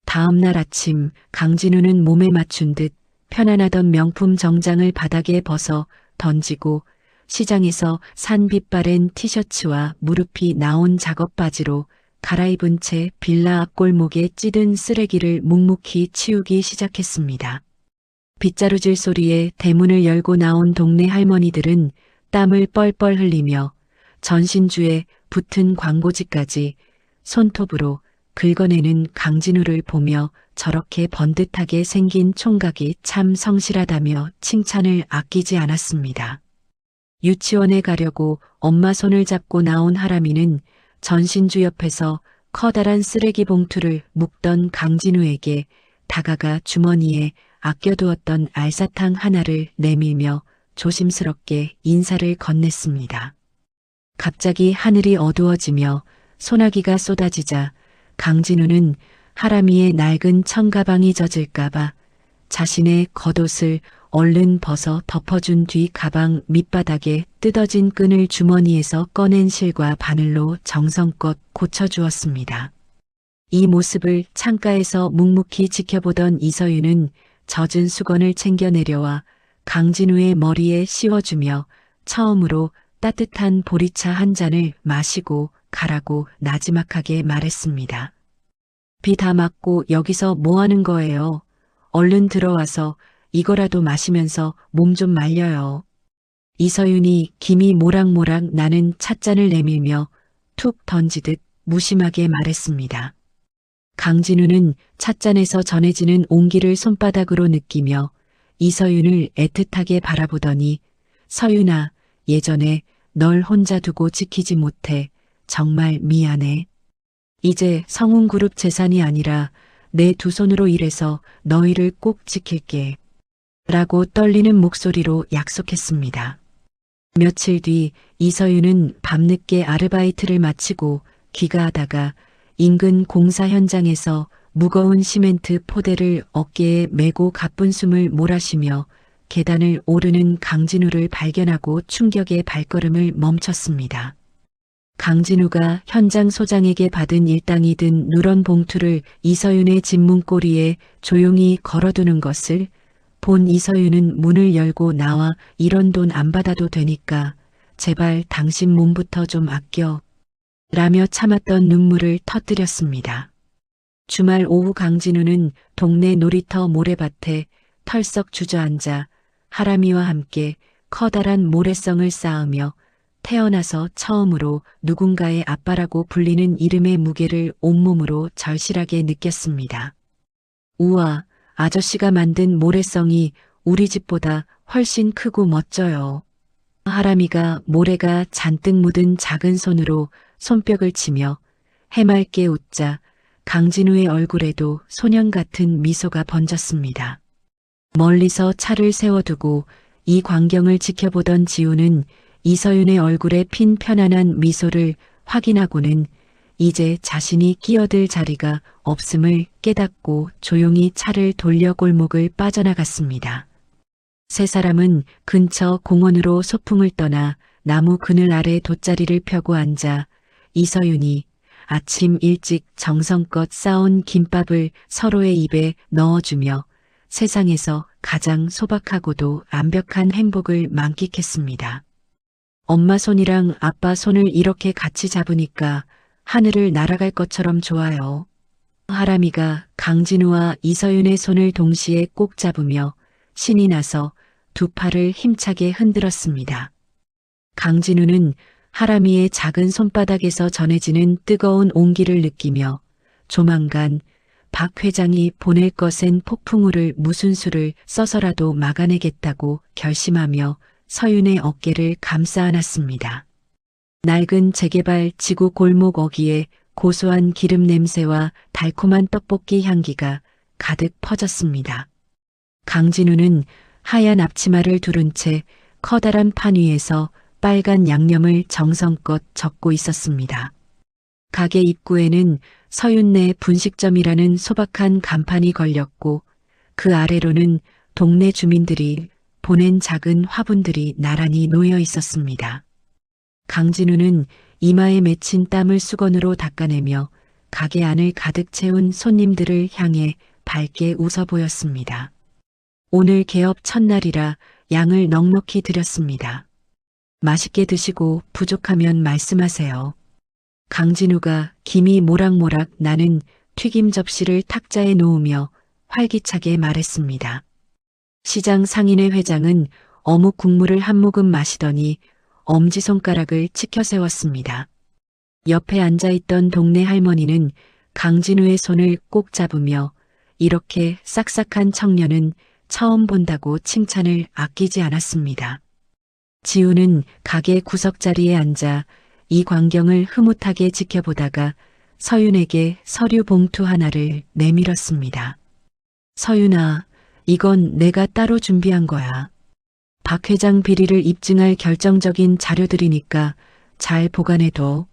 다음 날 아침 강진우는 몸에 맞춘 듯 편안하던 명품 정장을 바닥에 벗어 던지고 시장에서 산 빛바랜 티셔츠와 무릎이 나온 작업 바지로 갈아입은 채 빌라 앞골목에 찌든 쓰레기를 묵묵히 치우기 시작했습니다. 빗자루질 소리에 대문을 열고 나온 동네 할머니들은 땀을 뻘뻘 흘리며 전신주에 붙은 광고지까지 손톱으로 긁어내는 강진우를 보며 저렇게 번듯하게 생긴 총각이 참 성실하다며 칭찬을 아끼지 않았습니다. 유치원에 가려고 엄마 손을 잡고 나온 하람이는 전신주 옆에서 커다란 쓰레기 봉투를 묶던 강진우에게 다가가 주머니에 아껴두었던 알사탕 하나를 내밀며 조심스럽게 인사를 건넸습니다. 갑자기 하늘이 어두워지며 소나기가 쏟아지자 강진우는 하람이의 낡은 청가방이 젖을까봐 자신의 겉옷을 얼른 벗어 덮어준 뒤 가방 밑바닥에 뜯어진 끈을 주머니에서 꺼낸 실과 바늘로 정성껏 고쳐주었습니다. 이 모습을 창가에서 묵묵히 지켜보던 이서윤은 젖은 수건을 챙겨 내려와 강진우의 머리에 씌워주며 처음으로 따뜻한 보리차 한 잔을 마시고 가라고 나지막하게 말했습니다. 비 다 맞고 여기서 뭐 하는 거예요? 얼른 들어와서 이거라도 마시면서 몸 좀 말려요. 이서윤이 김이 모락모락 나는 찻잔을 내밀며 툭 던지듯 무심하게 말했습니다. 강진우는 찻잔에서 전해지는 온기를 손바닥으로 느끼며 이서윤을 애틋하게 바라보더니 서윤아, 예전에 널 혼자 두고 지키지 못해 정말 미안해. 이제 성운그룹 재산이 아니라 내 두 손으로 일해서 너희를 꼭 지킬게. 라고 떨리는 목소리로 약속했습니다. 며칠 뒤 이서윤은 밤늦게 아르바이트를 마치고 귀가하다가 인근 공사 현장에서 무거운 시멘트 포대를 어깨에 메고 가쁜 숨을 몰아쉬며 계단을 오르는 강진우를 발견하고 충격의 발걸음을 멈췄습니다. 강진우가 현장 소장에게 받은 일당이 든 누런 봉투를 이서윤의 집 문고리에 조용히 걸어두는 것을 본 이서윤은 문을 열고 나와 이런 돈 안 받아도 되니까 제발 당신 몸부터 좀 아껴 라며 참았던 눈물을 터뜨렸습니다. 주말 오후 강진우는 동네 놀이터 모래밭에 털썩 주저앉아 하람이와 함께 커다란 모래성을 쌓으며 태어나서 처음으로 누군가의 아빠라고 불리는 이름의 무게를 온몸으로 절실하게 느꼈습니다. 우와, 아저씨가 만든 모래성이 우리 집보다 훨씬 크고 멋져요. 하람이가 모래가 잔뜩 묻은 작은 손으로 손뼉을 치며 해맑게 웃자 강진우의 얼굴에도 소년 같은 미소가 번졌습니다. 멀리서 차를 세워두고 이 광경을 지켜보던 지우는 이서윤의 얼굴에 핀 편안한 미소를 확인하고는 이제 자신이 끼어들 자리가 없음을 깨닫고 조용히 차를 돌려 골목을 빠져나갔습니다. 세 사람은 근처 공원으로 소풍을 떠나 나무 그늘 아래 돗자리를 펴고 앉아 이서윤이 아침 일찍 정성껏 싸온 김밥을 서로의 입에 넣어주며 세상에서 가장 소박하고도 완벽한 행복을 만끽했습니다. 엄마 손이랑 아빠 손을 이렇게 같이 잡으니까 하늘을 날아갈 것처럼 좋아요. 하람이가 강진우와 이서윤의 손을 동시에 꼭 잡으며 신이 나서 두 팔을 힘차게 흔들었습니다. 강진우는 하람이의 작은 손바닥에서 전해지는 뜨거운 온기를 느끼며 조만간 박 회장이 보낼 것엔 폭풍우를 무슨 수를 써서라도 막아내겠다고 결심하며 서윤의 어깨를 감싸 안았습니다. 낡은 재개발 지구 골목 어귀에 고소한 기름 냄새와 달콤한 떡볶이 향기가 가득 퍼졌습니다. 강진우는 하얀 앞치마를 두른 채 커다란 판 위에서 빨간 양념을 정성껏 적고 있었습니다. 가게 입구에는 서윤네 분식점이라는 소박한 간판이 걸렸고 그 아래로는 동네 주민들이 보낸 작은 화분들이 나란히 놓여 있었습니다. 강진우는 이마에 맺힌 땀을 수건으로 닦아내며 가게 안을 가득 채운 손님들을 향해 밝게 웃어 보였습니다. 오늘 개업 첫날이라 양을 넉넉히 드렸습니다. 맛있게 드시고 부족하면 말씀하세요. 강진우가 김이 모락모락 나는 튀김 접시를 탁자에 놓으며 활기차게 말했습니다. 시장 상인회 회장은 어묵 국물을 한 모금 마시더니 엄지손가락을 치켜 세웠습니다. 옆에 앉아있던 동네 할머니는 강진우의 손을 꼭 잡으며 이렇게 싹싹한 청년은 처음 본다고 칭찬을 아끼지 않았습니다. 지우는 가게 구석자리에 앉아 이 광경을 흐뭇하게 지켜보다가 서윤에게 서류 봉투 하나를 내밀었습니다. 서윤아, 이건 내가 따로 준비한 거야. 박 회장 비리를 입증할 결정적인 자료들이니까 잘 보관해둬.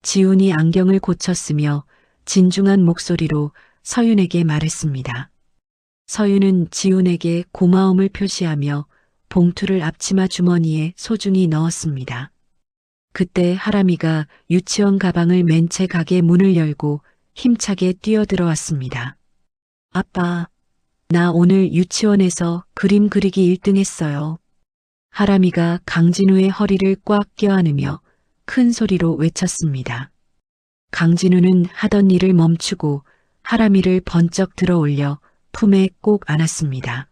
지훈이 안경을 고쳤으며 진중한 목소리로 서윤에게 말했습니다. 서윤은 지훈에게 고마움을 표시하며 봉투를 앞치마 주머니에 소중히 넣었습니다. 그때 하람이가 유치원 가방을 맨 채 가게 문을 열고 힘차게 뛰어들어왔습니다. 아빠, 나 오늘 유치원에서 그림 그리기 1등 했어요. 하람이가 강진우의 허리를 꽉 껴안으며 큰 소리로 외쳤습니다. 강진우는 하던 일을 멈추고 하람이를 번쩍 들어올려 품에 꼭 안았습니다.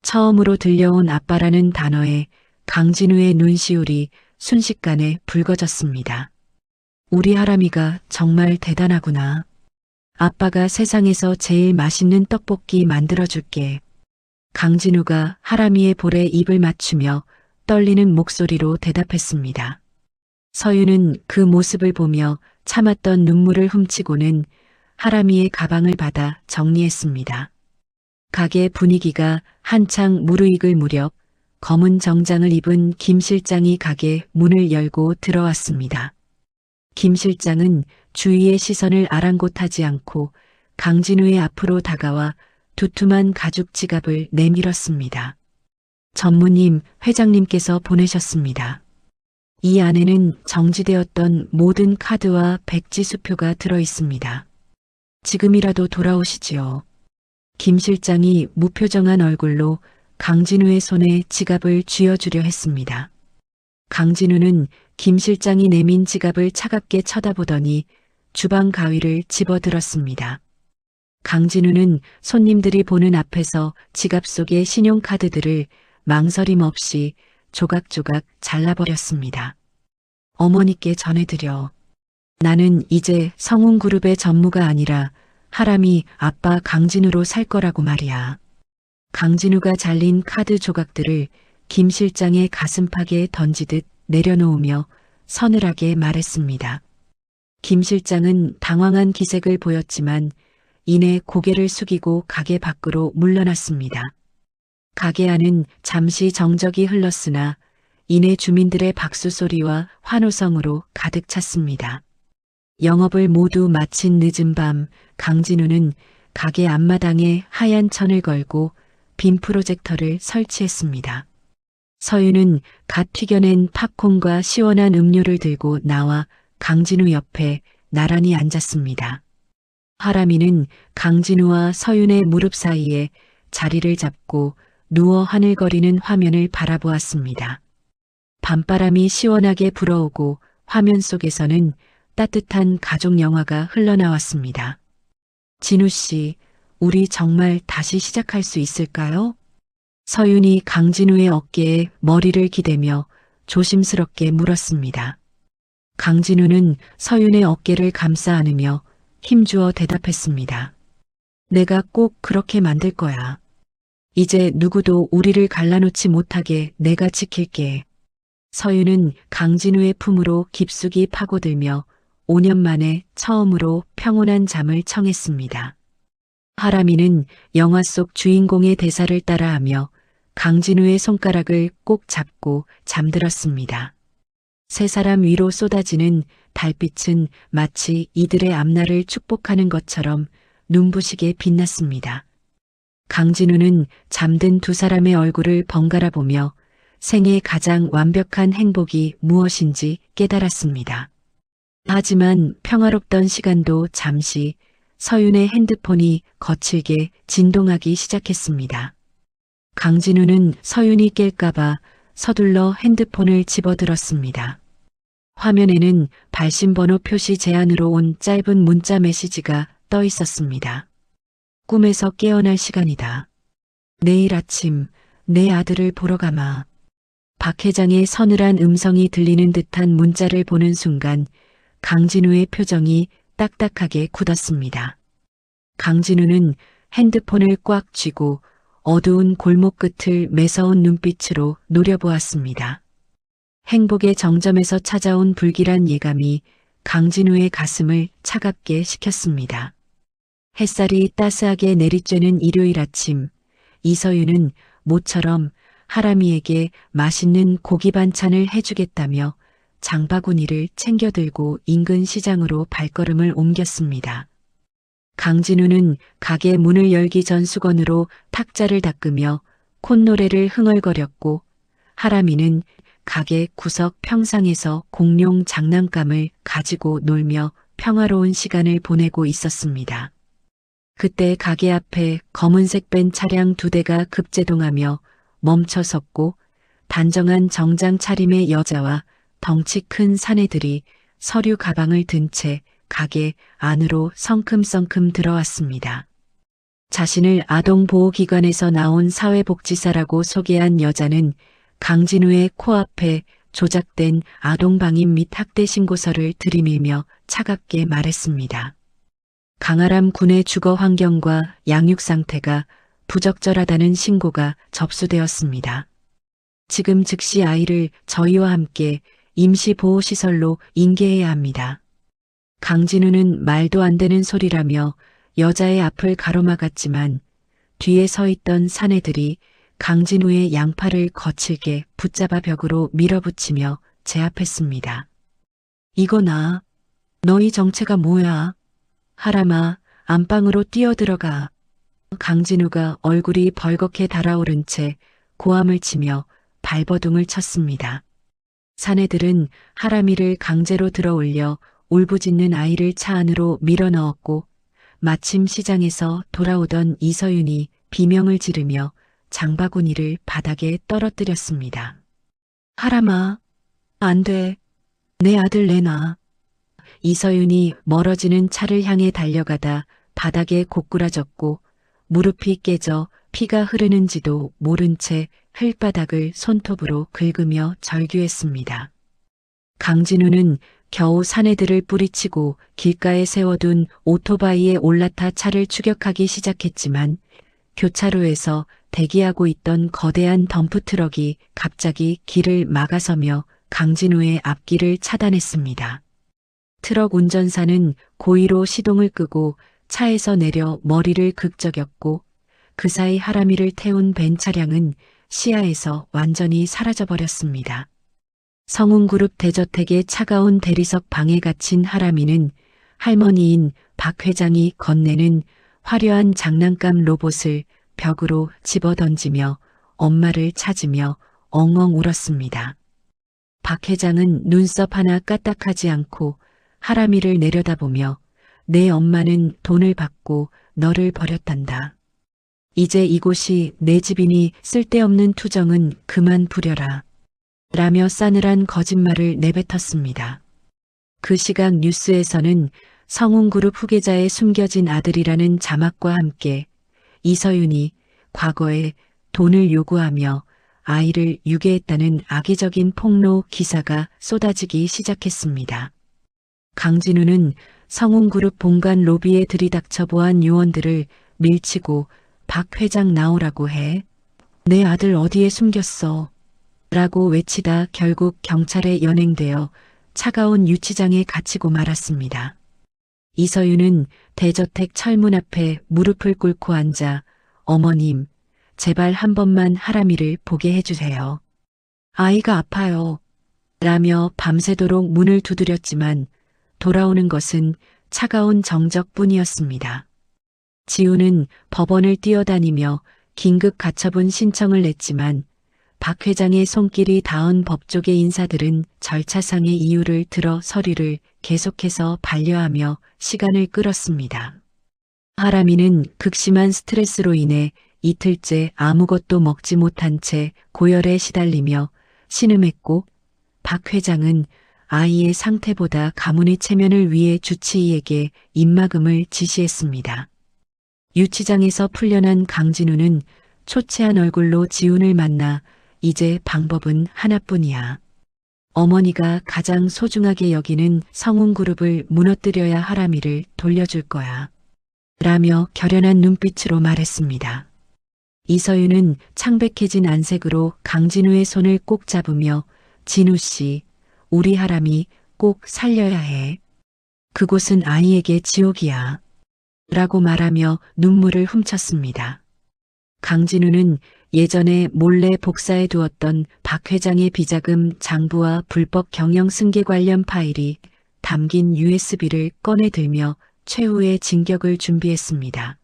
처음으로 들려온 아빠라는 단어에 강진우의 눈시울이 순식간에 붉어졌습니다. 우리 하람이가 정말 대단하구나. 아빠가 세상에서 제일 맛있는 떡볶이 만들어줄게. 강진우가 하람이의 볼에 입을 맞추며 떨리는 목소리로 대답했습니다. 서윤은 그 모습을 보며 참았던 눈물을 훔치고는 하람이의 가방을 받아 정리했습니다. 가게 분위기가 한창 무르익을 무렵 검은 정장을 입은 김 실장이 가게 문을 열고 들어왔습니다. 김 실장은 주위의 시선을 아랑곳하지 않고 강진우의 앞으로 다가와 두툼한 가죽 지갑을 내밀었습니다. 전무님, 회장님께서 보내셨습니다. 이 안에는 정지되었던 모든 카드와 백지 수표가 들어 있습니다. 지금이라도 돌아오시지요. 김 실장이 무표정한 얼굴로 강진우의 손에 지갑을 쥐어주려 했습니다. 강진우는 김 실장이 내민 지갑을 차갑게 쳐다보더니 주방 가위를 집어들었습니다. 강진우는 손님들이 보는 앞에서 지갑 속의 신용카드들을 망설임 없이 조각조각 잘라버렸습니다. 어머니께 전해드려. 나는 이제 성운그룹의 전무가 아니라 하람이 아빠 강진우로 살 거라고 말이야. 강진우가 잘린 카드 조각들을 김 실장의 가슴팍에 던지듯 내려놓으며 서늘하게 말했습니다. 김 실장은 당황한 기색을 보였지만 이내 고개를 숙이고 가게 밖으로 물러났습니다. 가게 안은 잠시 정적이 흘렀으나 이내 주민들의 박수 소리와 환호성으로 가득 찼습니다. 영업을 모두 마친 늦은 밤 강진우는 가게 앞마당에 하얀 천을 걸고 빔 프로젝터를 설치했습니다. 서윤은 갓 튀겨낸 팝콘과 시원한 음료를 들고 나와 강진우 옆에 나란히 앉았습니다. 하람이는 강진우와 서윤의 무릎 사이에 자리를 잡고 누워 하늘거리는 화면을 바라보았습니다. 밤바람이 시원하게 불어오고 화면 속에서는 따뜻한 가족 영화가 흘러나왔습니다. 진우 씨, 우리 정말 다시 시작할 수 있을까요? 서윤이 강진우의 어깨에 머리를 기대며 조심스럽게 물었습니다. 강진우는 서윤의 어깨를 감싸 안으며 힘주어 대답했습니다. 내가 꼭 그렇게 만들 거야. 이제 누구도 우리를 갈라놓지 못하게 내가 지킬게. 서윤은 강진우의 품으로 깊숙이 파고들며 5년 만에 처음으로 평온한 잠을 청했습니다. 하람이는 영화 속 주인공의 대사를 따라하며 강진우의 손가락을 꼭 잡고 잠들었습니다. 세 사람 위로 쏟아지는 달빛은 마치 이들의 앞날을 축복하는 것처럼 눈부시게 빛났습니다. 강진우는 잠든 두 사람의 얼굴을 번갈아 보며 생애 가장 완벽한 행복이 무엇인지 깨달았습니다. 하지만 평화롭던 시간도 잠시 서윤의 핸드폰이 거칠게 진동하기 시작했습니다. 강진우는 서윤이 깰까봐 서둘러 핸드폰을 집어들었습니다. 화면에는 발신번호 표시 제한으로 온 짧은 문자 메시지가 떠 있었습니다. 꿈에서 깨어날 시간이다. 내일 아침 내 아들을 보러 가마. 박 회장의 서늘한 음성이 들리는 듯한 문자를 보는 순간 강진우의 표정이 딱딱하게 굳었습니다. 강진우는 핸드폰을 꽉 쥐고 어두운 골목 끝을 매서운 눈빛으로 노려보았습니다. 행복의 정점에서 찾아온 불길한 예감이 강진우의 가슴을 차갑게 식혔습니다. 햇살이 따스하게 내리쬐는 일요일 아침, 이서윤은 모처럼 하람이에게 맛있는 고기 반찬을 해주겠다며 장바구니를 챙겨들고 인근 시장으로 발걸음을 옮겼습니다. 강진우는 가게 문을 열기 전 수건으로 탁자를 닦으며 콧노래를 흥얼거렸고 하람이는 가게 구석 평상에서 공룡 장난감을 가지고 놀며 평화로운 시간을 보내고 있었습니다. 그때 가게 앞에 검은색 벤 차량 2대가 급제동하며 멈춰 섰고 단정한 정장 차림의 여자와 덩치 큰 사내들이 서류 가방을 든 채 가게 안으로 성큼성큼 들어왔습니다. 자신을 아동보호기관에서 나온 사회복지사라고 소개한 여자는 강진우의 코앞에 조작된 아동방임 및 학대 신고서를 들이밀며 차갑게 말했습니다. 강아람 군의 주거 환경과 양육 상태가 부적절하다는 신고가 접수되었습니다. 지금 즉시 아이를 저희와 함께 임시보호시설로 인계해야 합니다. 강진우는 말도 안 되는 소리라며 여자의 앞을 가로막았지만 뒤에 서 있던 사내들이 강진우의 양팔을 거칠게 붙잡아 벽으로 밀어붙이며 제압했습니다. 이거나 너희 정체가 뭐야? 하람아, 안방으로 뛰어들어가. 강진우가 얼굴이 벌겋게 달아오른 채 고함을 치며 발버둥을 쳤습니다. 사내들은 하람이를 강제로 들어올려 울부짖는 아이를 차 안으로 밀어넣었고 마침 시장에서 돌아오던 이서윤이 비명을 지르며 장바구니를 바닥에 떨어뜨렸습니다. 하람아, 안 돼. 내 아들 내놔. 이서윤이 멀어지는 차를 향해 달려가다 바닥에 고꾸라졌고 무릎이 깨져 피가 흐르는지도 모른 채 흙바닥을 손톱으로 긁으며 절규했습니다. 강진우는 겨우 사내들을 뿌리치고 길가에 세워둔 오토바이에 올라타 차를 추격하기 시작했지만 교차로에서 대기하고 있던 거대한 덤프트럭이 갑자기 길을 막아서며 강진우의 앞길을 차단했습니다. 트럭 운전사는 고의로 시동을 끄고 차에서 내려 머리를 극적였고 그 사이 하람이를 태운 벤 차량은 시야에서 완전히 사라져버렸습니다. 성운그룹 대저택의 차가운 대리석 방에 갇힌 하람이는 할머니인 박 회장이 건네는 화려한 장난감 로봇을 벽으로 집어던지며 엄마를 찾으며 엉엉 울었습니다. 박 회장은 눈썹 하나 까딱하지 않고 하람이를 내려다보며 내 엄마는 돈을 받고 너를 버렸단다. 이제 이곳이 내 집이니 쓸데없는 투정은 그만 부려라. 라며 싸늘한 거짓말을 내뱉었습니다. 그 시각 뉴스에서는 성운그룹 후계자의 숨겨진 아들이라는 자막과 함께 이서윤이 과거에 돈을 요구하며 아이를 유괴했다는 악의적인 폭로 기사가 쏟아지기 시작했습니다. 강진우는 성운그룹 본관 로비에 들이닥쳐 보안 요원들을 밀치고 박 회장 나오라고 해. 내 아들 어디에 숨겼어? 라고 외치다 결국 경찰에 연행되어 차가운 유치장에 갇히고 말았습니다. 이서윤은 대저택 철문 앞에 무릎을 꿇고 앉아 어머님, 제발 한 번만 하람이를 보게 해주세요. 아이가 아파요. 라며 밤새도록 문을 두드렸지만 돌아오는 것은 차가운 정적뿐이었습니다. 지우는 법원을 뛰어다니며 긴급 가처분 신청을 냈지만 박 회장의 손길이 닿은 법조계 인사들은 절차상의 이유를 들어 서류를 계속해서 반려하며 시간을 끌었습니다. 하람이는 극심한 스트레스로 인해 이틀째 아무것도 먹지 못한 채 고열에 시달리며 신음했고 박 회장은 아이의 상태보다 가문의 체면을 위해 주치의에게 입막음을 지시했습니다. 유치장에서 풀려난 강진우는 초췌한 얼굴로 지훈을 만나 이제 방법은 하나뿐이야. 어머니가 가장 소중하게 여기는 성운그룹을 무너뜨려야 하람이를 돌려줄 거야. 라며 결연한 눈빛으로 말했습니다. 이서윤은 창백해진 안색으로 강진우의 손을 꼭 잡으며 진우 씨, 우리 하람이 꼭 살려야 해. 그곳은 아이에게 지옥이야. 라고 말하며 눈물을 훔쳤습니다. 강진우는 예전에 몰래 복사해 두었던 박 회장의 비자금 장부와 불법 경영 승계 관련 파일이 담긴 USB를 꺼내 들며 최후의 진격을 준비했습니다.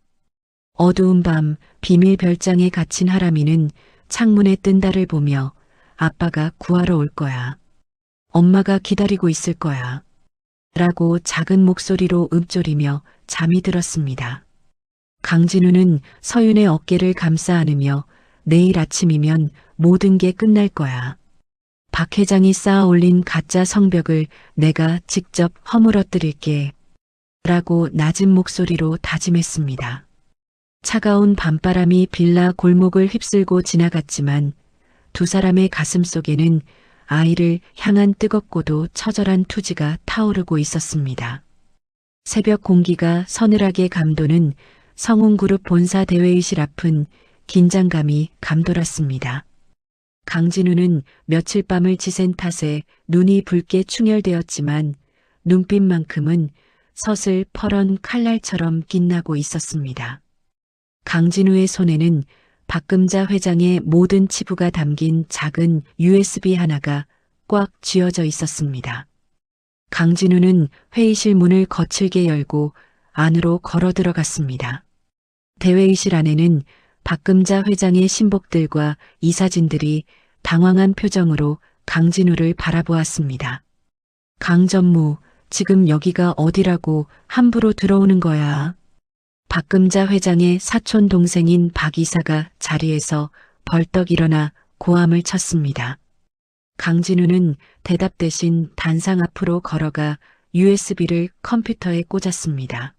어두운 밤 비밀 별장에 갇힌 하람이는 창문에 뜬 달을 보며 아빠가 구하러 올 거야. 엄마가 기다리고 있을 거야. 라고 작은 목소리로 읊조리며 잠이 들었습니다. 강진우는 서윤의 어깨를 감싸 안으며 내일 아침이면 모든 게 끝날 거야. 박 회장이 쌓아 올린 가짜 성벽을 내가 직접 허물어뜨릴게. 라고 낮은 목소리로 다짐했습니다. 차가운 밤바람이 빌라 골목을 휩쓸고 지나갔지만 두 사람의 가슴 속에는 아이를 향한 뜨겁고도 처절한 투지가 타오르고 있었습니다. 새벽 공기가 서늘하게 감도는 성운그룹 본사 대회의실 앞은 긴장감이 감돌았습니다. 강진우는 며칠 밤을 지샌 탓에 눈이 붉게 충혈되었지만 눈빛만큼은 서슬 퍼런 칼날처럼 빛나고 있었습니다. 강진우의 손에는 박금자 회장의 모든 치부가 담긴 작은 USB 하나가 꽉 쥐어져 있었습니다. 강진우는 회의실 문을 거칠게 열고 안으로 걸어 들어갔습니다. 대회의실 안에는 박금자 회장의 신복들과 이사진들이 당황한 표정으로 강진우를 바라보았습니다. 강 전무, 지금 여기가 어디라고 함부로 들어오는 거야? 박금자 회장의 사촌 동생인 박 이사가 자리에서 벌떡 일어나 고함을 쳤습니다. 강진우는 대답 대신 단상 앞으로 걸어가 USB를 컴퓨터에 꽂았습니다.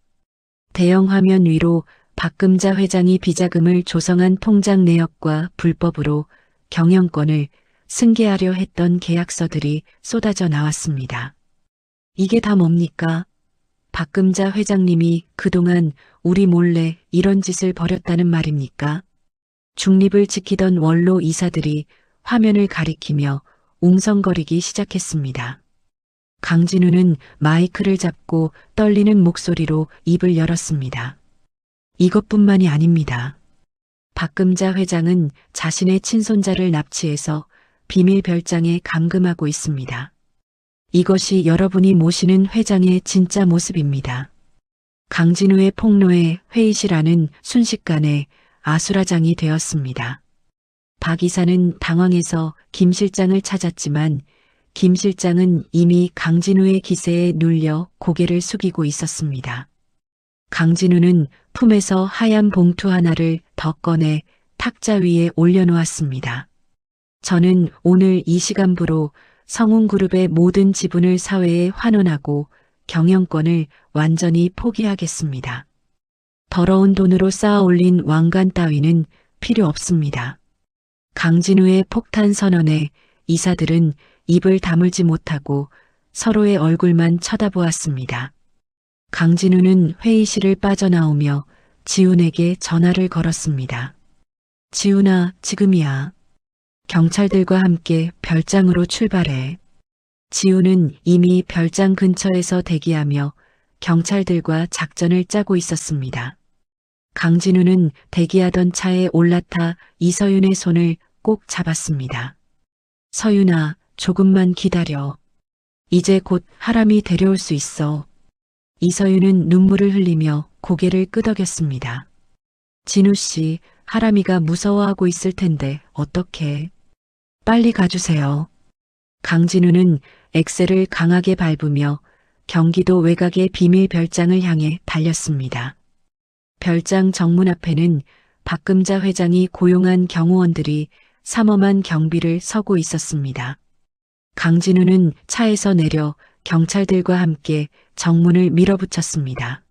대형 화면 위로 박금자 회장이 비자금을 조성한 통장 내역과 불법으로 경영권을 승계하려 했던 계약서들이 쏟아져 나왔습니다. 이게 다 뭡니까? 박금자 회장님이 그동안 우리 몰래 이런 짓을 벌였다는 말입니까? 중립을 지키던 원로 이사들이 화면을 가리키며 웅성거리기 시작했습니다. 강진우는 마이크를 잡고 떨리는 목소리로 입을 열었습니다. 이것뿐만이 아닙니다. 박금자 회장은 자신의 친손자를 납치해서 비밀 별장에 감금하고 있습니다. 이것이 여러분이 모시는 회장의 진짜 모습입니다. 강진우의 폭로에 회의실 안은 순식간에 아수라장이 되었습니다. 박 이사는 당황해서 김 실장을 찾았지만 김 실장은 이미 강진우의 기세에 눌려 고개를 숙이고 있었습니다. 강진우는 품에서 하얀 봉투 하나를 더 꺼내 탁자 위에 올려놓았습니다. 저는 오늘 이 시간부로 성운그룹의 모든 지분을 사회에 환원하고 경영권을 완전히 포기하겠습니다. 더러운 돈으로 쌓아 올린 왕관 따위는 필요 없습니다. 강진우의 폭탄 선언에 이사들은 입을 다물지 못하고 서로의 얼굴만 쳐다보았습니다. 강진우는 회의실을 빠져나오며 지훈에게 전화를 걸었습니다. 지훈아, 지금이야. 경찰들과 함께 별장으로 출발해. 지훈은 이미 별장 근처에서 대기하며 경찰들과 작전을 짜고 있었습니다. 강진우는 대기하던 차에 올라타 이서윤의 손을 꼭 잡았습니다. 서윤아, 조금만 기다려. 이제 곧 하람이 데려올 수 있어. 이서윤은 눈물을 흘리며 고개를 끄덕였습니다. 진우 씨, 하람이가 무서워하고 있을 텐데 어떡해. 빨리 가주세요. 강진우는 엑셀을 강하게 밟으며 경기도 외곽의 비밀 별장을 향해 달렸습니다. 별장 정문 앞에는 박금자 회장이 고용한 경호원들이 삼엄한 경비를 서고 있었습니다. 강진우는 차에서 내려 경찰들과 함께 정문을 밀어붙였습니다.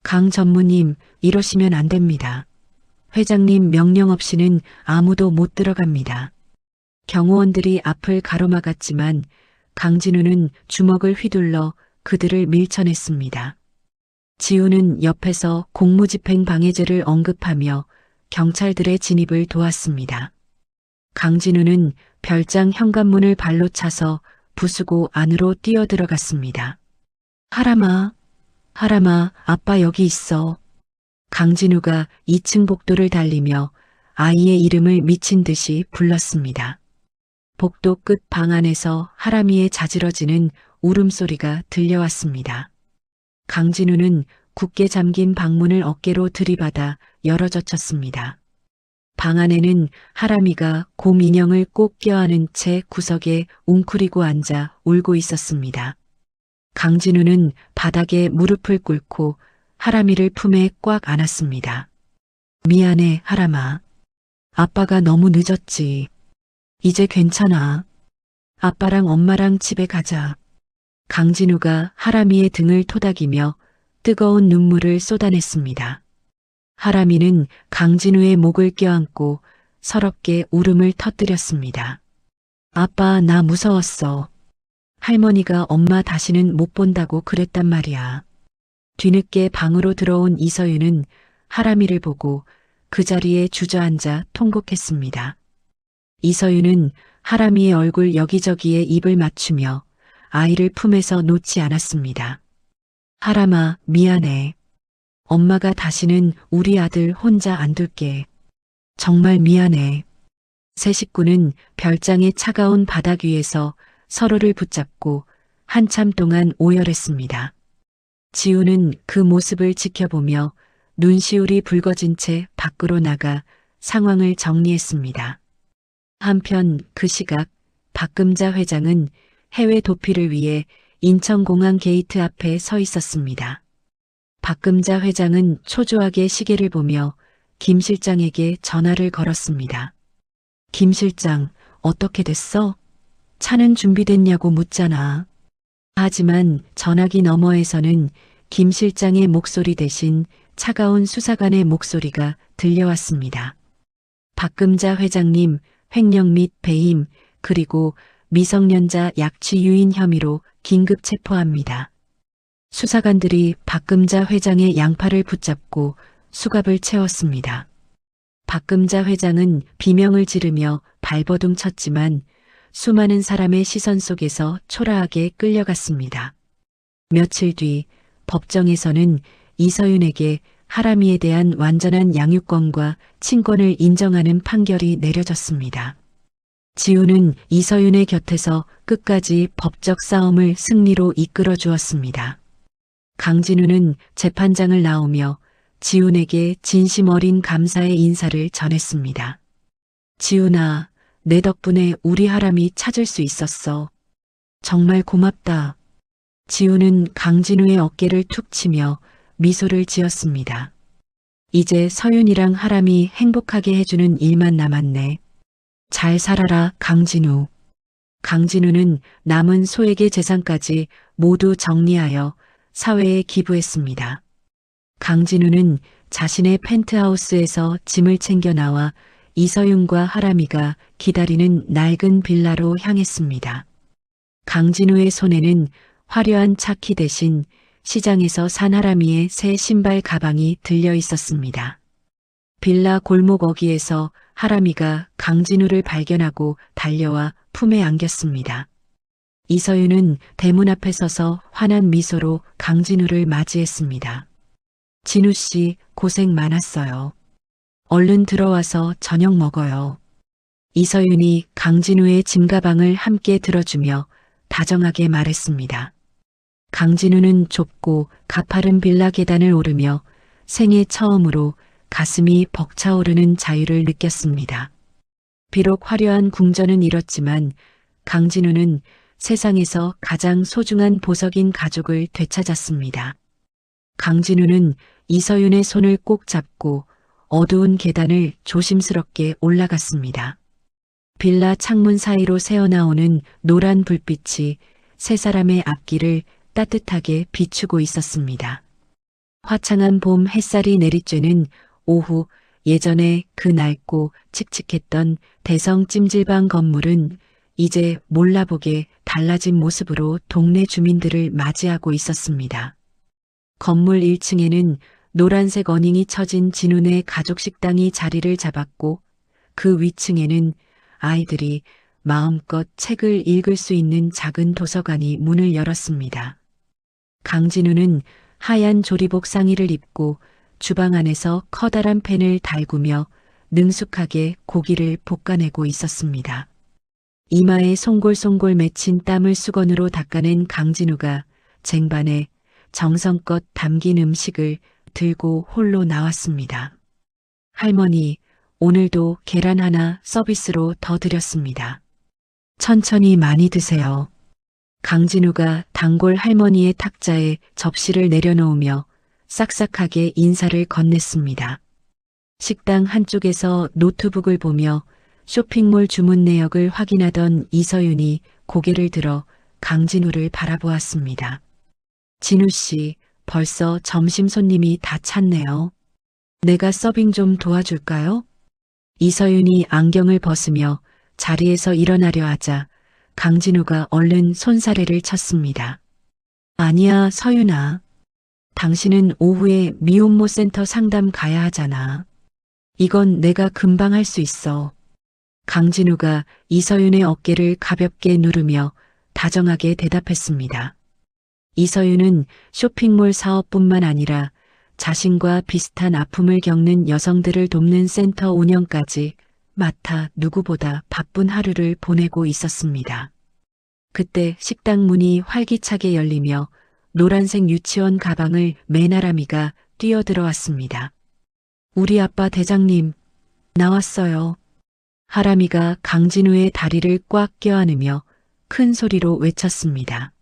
강 전무님, 이러시면 안 됩니다. 회장님 명령 없이는 아무도 못 들어갑니다. 경호원들이 앞을 가로막았지만 강진우는 주먹을 휘둘러 그들을 밀쳐냈습니다. 지우는 옆에서 공무집행 방해죄를 언급하며 경찰들의 진입을 도왔습니다. 강진우는 별장 현관문을 발로 차서 부수고 안으로 뛰어들어갔습니다. 하람아, 하람아, 아빠 여기 있어. 강진우가 2층 복도를 달리며 아이의 이름을 미친 듯이 불렀습니다. 복도 끝 방 안에서 하람이의 자지러지는 울음소리가 들려왔습니다. 강진우는 굳게 잠긴 방문을 어깨로 들이받아 열어젖혔습니다. 방 안에는 하람이가 곰 인형을 꼭 껴안은 채 구석에 웅크리고 앉아 울고 있었습니다. 강진우는 바닥에 무릎을 꿇고 하람이를 품에 꽉 안았습니다. 미안해, 하람아. 아빠가 너무 늦었지. 이제 괜찮아. 아빠랑 엄마랑 집에 가자. 강진우가 하람이의 등을 토닥이며 뜨거운 눈물을 쏟아냈습니다. 하람이는 강진우의 목을 껴안고 서럽게 울음을 터뜨렸습니다. 아빠, 나 무서웠어. 할머니가 엄마 다시는 못 본다고 그랬단 말이야. 뒤늦게 방으로 들어온 이서윤은 하람이를 보고 그 자리에 주저앉아 통곡했습니다. 이서윤은 하람이의 얼굴 여기저기에 입을 맞추며 아이를 품에서 놓지 않았습니다. 하람아, 미안해. 엄마가 다시는 우리 아들 혼자 안 둘게. 정말 미안해. 세 식구는 별장의 차가운 바닥 위에서 서로를 붙잡고 한참 동안 오열했습니다. 지우는 그 모습을 지켜보며 눈시울이 붉어진 채 밖으로 나가 상황을 정리했습니다. 한편 그 시각 박금자 회장은 해외 도피를 위해 인천공항 게이트 앞에 서 있었습니다. 박금자 회장은 초조하게 시계를 보며 김 실장에게 전화를 걸었습니다. 김 실장, 어떻게 됐어? 차는 준비됐냐고 묻잖아. 하지만 전화기 너머에서는 김 실장의 목소리 대신 차가운 수사관의 목소리가 들려왔습니다. 박금자 회장님, 횡령 및 배임, 그리고 미성년자 약취 유인 혐의로 긴급 체포합니다. 수사관들이 박금자 회장의 양팔을 붙잡고 수갑을 채웠습니다. 박금자 회장은 비명을 지르며 발버둥 쳤지만 수많은 사람의 시선 속에서 초라하게 끌려갔습니다. 며칠 뒤 법정에서는 이서윤에게 하람이에 대한 완전한 양육권과 친권을 인정하는 판결이 내려졌습니다. 지우는 이서윤의 곁에서 끝까지 법적 싸움을 승리로 이끌어 주었습니다. 강진우는 재판장을 나오며 지훈에게 진심 어린 감사의 인사를 전했습니다. 지훈아, 내 덕분에 우리 하람이 찾을 수 있었어. 정말 고맙다. 지훈은 강진우의 어깨를 툭 치며 미소를 지었습니다. 이제 서윤이랑 하람이 행복하게 해주는 일만 남았네. 잘 살아라, 강진우. 강진우는 남은 소액의 재산까지 모두 정리하여 사회에 기부했습니다. 강진우는 자신의 펜트하우스에서 짐을 챙겨 나와 이서윤과 하람이가 기다리는 낡은 빌라로 향했습니다. 강진우의 손에는 화려한 차키 대신 시장에서 산 하람이의 새 신발 가방이 들려 있었습니다. 빌라 골목 어귀에서 하람이가 강진우를 발견하고 달려와 품에 안겼습니다. 이서윤은 대문 앞에 서서 환한 미소로 강진우를 맞이했습니다. 진우 씨, 고생 많았어요. 얼른 들어와서 저녁 먹어요. 이서윤이 강진우의 짐가방을 함께 들어주며 다정하게 말했습니다. 강진우는 좁고 가파른 빌라 계단을 오르며 생애 처음으로 가슴이 벅차오르는 자유를 느꼈습니다. 비록 화려한 궁전은 잃었지만 강진우는 세상에서 가장 소중한 보석인 가족을 되찾았습니다. 강진우는 이서윤의 손을 꼭 잡고 어두운 계단을 조심스럽게 올라갔습니다. 빌라 창문 사이로 새어나오는 노란 불빛이 세 사람의 앞길을 따뜻하게 비추고 있었습니다. 화창한 봄 햇살이 내리쬐는 오후, 예전에 그 낡고 칙칙했던 대성 찜질방 건물은 이제 몰라보게 달라진 모습으로 동네 주민들을 맞이하고 있었습니다. 건물 1층에는 노란색 어닝이 쳐진 진훈의 가족 식당이 자리를 잡았고 그 위층에는 아이들이 마음껏 책을 읽을 수 있는 작은 도서관이 문을 열었습니다. 강진우는 하얀 조리복 상의를 입고 주방 안에서 커다란 팬을 달구며 능숙하게 고기를 볶아내고 있었습니다. 이마에 송골송골 맺힌 땀을 수건으로 닦아낸 강진우가 쟁반에 정성껏 담긴 음식을 들고 홀로 나왔습니다. 할머니, 오늘도 계란 하나 서비스로 더 드렸습니다. 천천히 많이 드세요. 강진우가 단골 할머니의 탁자에 접시를 내려놓으며 싹싹하게 인사를 건넸습니다. 식당 한쪽에서 노트북을 보며 쇼핑몰 주문 내역을 확인하던 이서윤이 고개를 들어 강진우를 바라보았습니다. 진우 씨, 벌써 점심 손님이 다 찼네요. 내가 서빙 좀 도와줄까요? 이서윤이 안경을 벗으며 자리에서 일어나려 하자 강진우가 얼른 손사래를 쳤습니다. 아니야, 서윤아. 당신은 오후에 미혼모 센터 상담 가야 하잖아. 이건 내가 금방 할 수 있어. 강진우가 이서윤의 어깨를 가볍게 누르며 다정하게 대답했습니다. 이서윤은 쇼핑몰 사업뿐만 아니라 자신과 비슷한 아픔을 겪는 여성들을 돕는 센터 운영까지 맡아 누구보다 바쁜 하루를 보내고 있었습니다. 그때 식당 문이 활기차게 열리며 노란색 유치원 가방을 맨 하람이가 뛰어들어왔습니다. 우리 아빠 대장님, 나왔어요. 하람이가 강진우의 다리를 꽉 껴안으며 큰 소리로 외쳤습니다.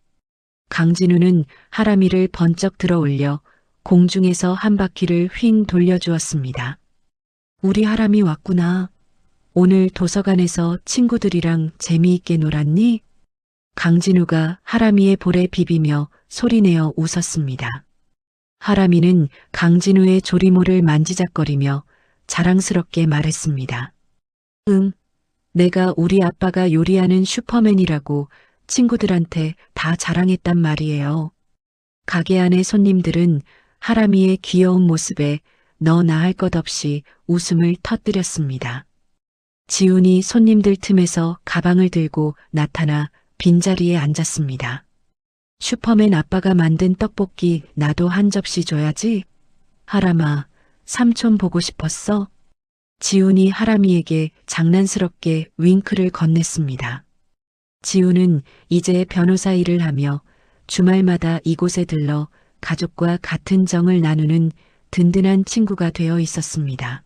강진우는 하람이를 번쩍 들어 올려 공중에서 한 바퀴를 휙 돌려주었습니다. 우리 하람이 왔구나. 오늘 도서관에서 친구들이랑 재미있게 놀았니? 강진우가 하람이의 볼에 비비며 소리내어 웃었습니다. 하람이는 강진우의 조리모를 만지작거리며 자랑스럽게 말했습니다. 응, 내가 우리 아빠가 요리하는 슈퍼맨이라고 친구들한테 다 자랑했단 말이에요. 가게 안의 손님들은 하람이의 귀여운 모습에 너나 할 것 없이 웃음을 터뜨렸습니다. 지훈이 손님들 틈에서 가방을 들고 나타나 빈자리에 앉았습니다. 슈퍼맨 아빠가 만든 떡볶이 나도 한 접시 줘야지. 하람아, 삼촌 보고 싶었어? 지훈이 하람이에게 장난스럽게 윙크를 건넸습니다. 지훈은 이제 변호사 일을 하며 주말마다 이곳에 들러 가족과 같은 정을 나누는 든든한 친구가 되어 있었습니다.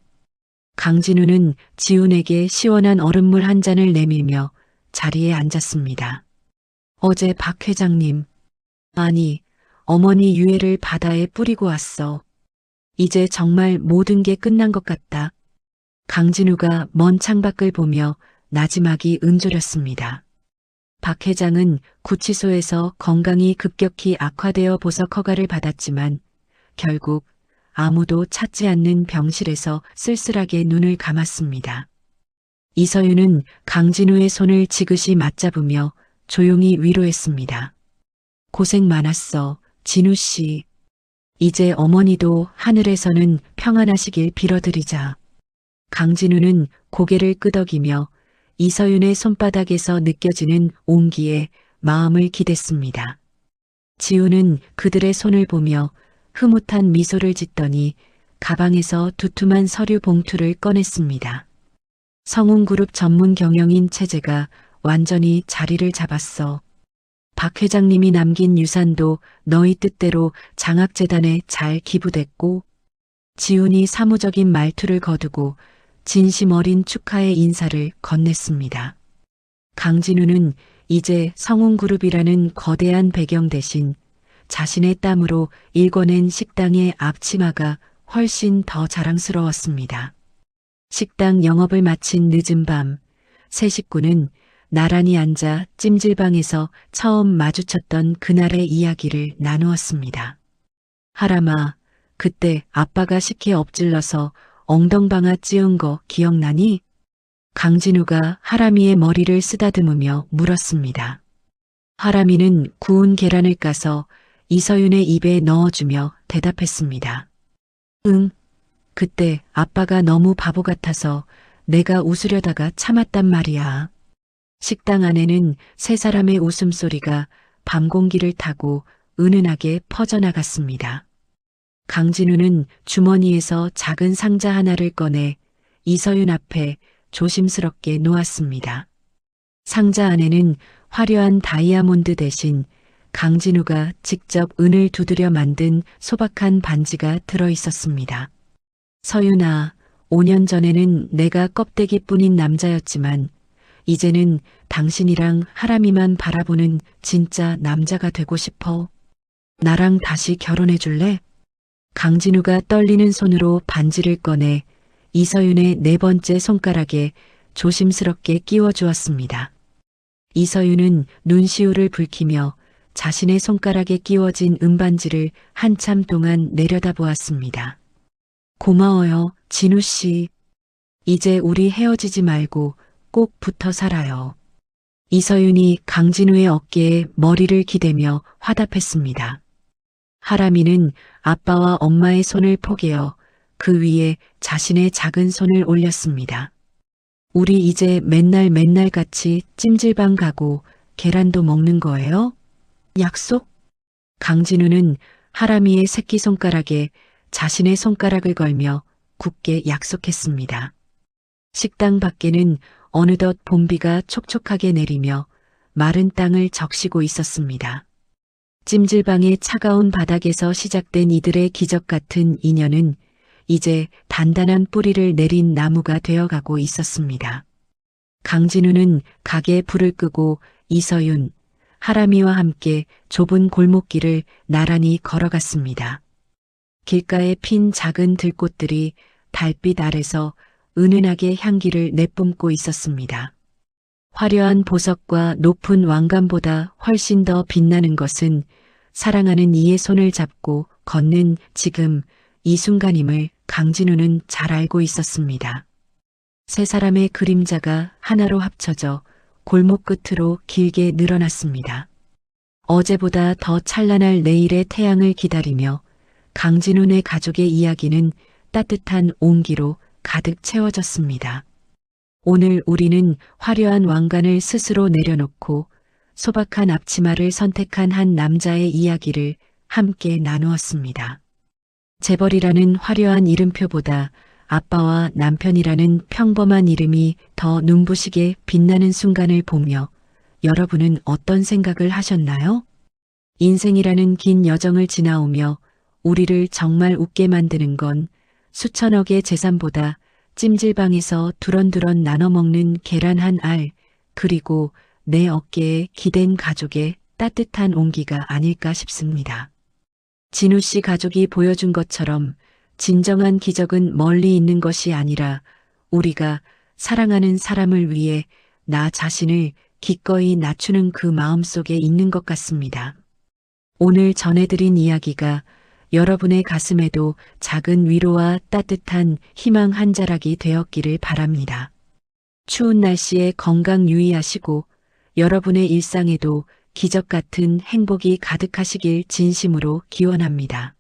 강진우는 지훈에게 시원한 얼음물 한 잔을 내밀며 자리에 앉았습니다. 어제 박 회장님, 아니, 어머니 유해를 바다에 뿌리고 왔어. 이제 정말 모든 게 끝난 것 같다. 강진우가 먼 창밖을 보며 나지막이 은조렸습니다. 박 회장은 구치소에서 건강이 급격히 악화되어 보석 허가를 받았지만 결국 아무도 찾지 않는 병실에서 쓸쓸하게 눈을 감았습니다. 이서윤은 강진우의 손을 지그시 맞잡으며 조용히 위로했습니다. 고생 많았어, 진우 씨. 이제 어머니도 하늘에서는 평안하시길 빌어드리자. 강진우는 고개를 끄덕이며 이서윤의 손바닥에서 느껴지는 온기에 마음을 기댔습니다. 지우는 그들의 손을 보며 흐뭇한 미소를 짓더니 가방에서 두툼한 서류 봉투를 꺼냈습니다. 성운그룹 전문 경영인 체제가 완전히 자리를 잡았어. 박 회장님이 남긴 유산도 너희 뜻대로 장학재단에 잘 기부됐고, 지훈이 사무적인 말투를 거두고 진심 어린 축하의 인사를 건넸습니다. 강진우는 이제 성운그룹이라는 거대한 배경 대신 자신의 땀으로 일궈낸 식당의 앞치마가 훨씬 더 자랑스러웠습니다. 식당 영업을 마친 늦은 밤, 세 식구는 나란히 앉아 찜질방에서 처음 마주쳤던 그날의 이야기를 나누었습니다. 하람아, 그때 아빠가 식혜에 엎질러서 엉덩방아 찧은 거 기억나니? 강진우가 하람이의 머리를 쓰다듬으며 물었습니다. 하람이는 구운 계란을 까서 이서윤의 입에 넣어주며 대답했습니다. 응, 그때 아빠가 너무 바보 같아서 내가 웃으려다가 참았단 말이야. 식당 안에는 세 사람의 웃음소리가 밤 공기를 타고 은은하게 퍼져나갔습니다. 강진우는 주머니에서 작은 상자 하나를 꺼내 이서윤 앞에 조심스럽게 놓았습니다. 상자 안에는 화려한 다이아몬드 대신 강진우가 직접 은을 두드려 만든 소박한 반지가 들어 있었습니다. 서윤아, 5년 전에는 내가 껍데기뿐인 남자였지만 이제는 당신이랑 하람이만 바라보는 진짜 남자가 되고 싶어. 나랑 다시 결혼해 줄래? 강진우가 떨리는 손으로 반지를 꺼내 이서윤의 네 번째 손가락에 조심스럽게 끼워 주었습니다. 이서윤은 눈시울을 붉히며 자신의 손가락에 끼워진 은반지를 한참 동안 내려다보았습니다. 고마워요, 진우 씨. 이제 우리 헤어지지 말고 꼭 붙어 살아요. 이서윤이 강진우의 어깨에 머리를 기대며 화답했습니다. 하람이는 아빠와 엄마의 손을 포개어 그 위에 자신의 작은 손을 올렸습니다. 우리 이제 맨날 같이 찜질방 가고 계란도 먹는 거예요? 약속? 강진우는 하람이의 새끼손가락에 자신의 손가락을 걸며 굳게 약속했습니다. 식당 밖에는 어느덧 봄비가 촉촉하게 내리며 마른 땅을 적시고 있었습니다. 찜질방의 차가운 바닥에서 시작된 이들의 기적 같은 인연은 이제 단단한 뿌리를 내린 나무가 되어가고 있었습니다. 강진우는 가게 불을 끄고 이서윤, 하람이와 함께 좁은 골목길을 나란히 걸어갔습니다. 길가에 핀 작은 들꽃들이 달빛 아래서 은은하게 향기를 내뿜고 있었습니다. 화려한 보석과 높은 왕관보다 훨씬 더 빛나는 것은 사랑하는 이의 손을 잡고 걷는 지금 이 순간임을 강진우는 잘 알고 있었습니다. 세 사람의 그림자가 하나로 합쳐져 골목 끝으로 길게 늘어났습니다. 어제보다 더 찬란할 내일의 태양을 기다리며 강진훈의 가족의 이야기는 따뜻한 온기로 가득 채워졌습니다. 오늘 우리는 화려한 왕관을 스스로 내려놓고 소박한 앞치마를 선택한 한 남자의 이야기를 함께 나누었습니다. 재벌이라는 화려한 이름표보다 아빠와 남편이라는 평범한 이름이 더 눈부시게 빛나는 순간을 보며 여러분은 어떤 생각을 하셨나요? 인생이라는 긴 여정을 지나오며 우리를 정말 웃게 만드는 건 수천억의 재산보다 찜질방에서 두런두런 나눠 먹는 계란 한 알, 그리고 내 어깨에 기댄 가족의 따뜻한 온기가 아닐까 싶습니다. 진우 씨 가족이 보여준 것처럼 진정한 기적은 멀리 있는 것이 아니라 우리가 사랑하는 사람을 위해 나 자신을 기꺼이 낮추는 그 마음 속에 있는 것 같습니다. 오늘 전해드린 이야기가 여러분의 가슴에도 작은 위로와 따뜻한 희망 한 자락이 되었기를 바랍니다. 추운 날씨에 건강 유의하시고 여러분의 일상에도 기적 같은 행복이 가득하시길 진심으로 기원합니다.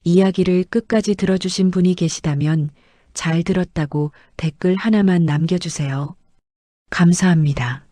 이야기를 끝까지 들어주신 분이 계시다면 잘 들었다고 댓글 하나만 남겨주세요. 감사합니다.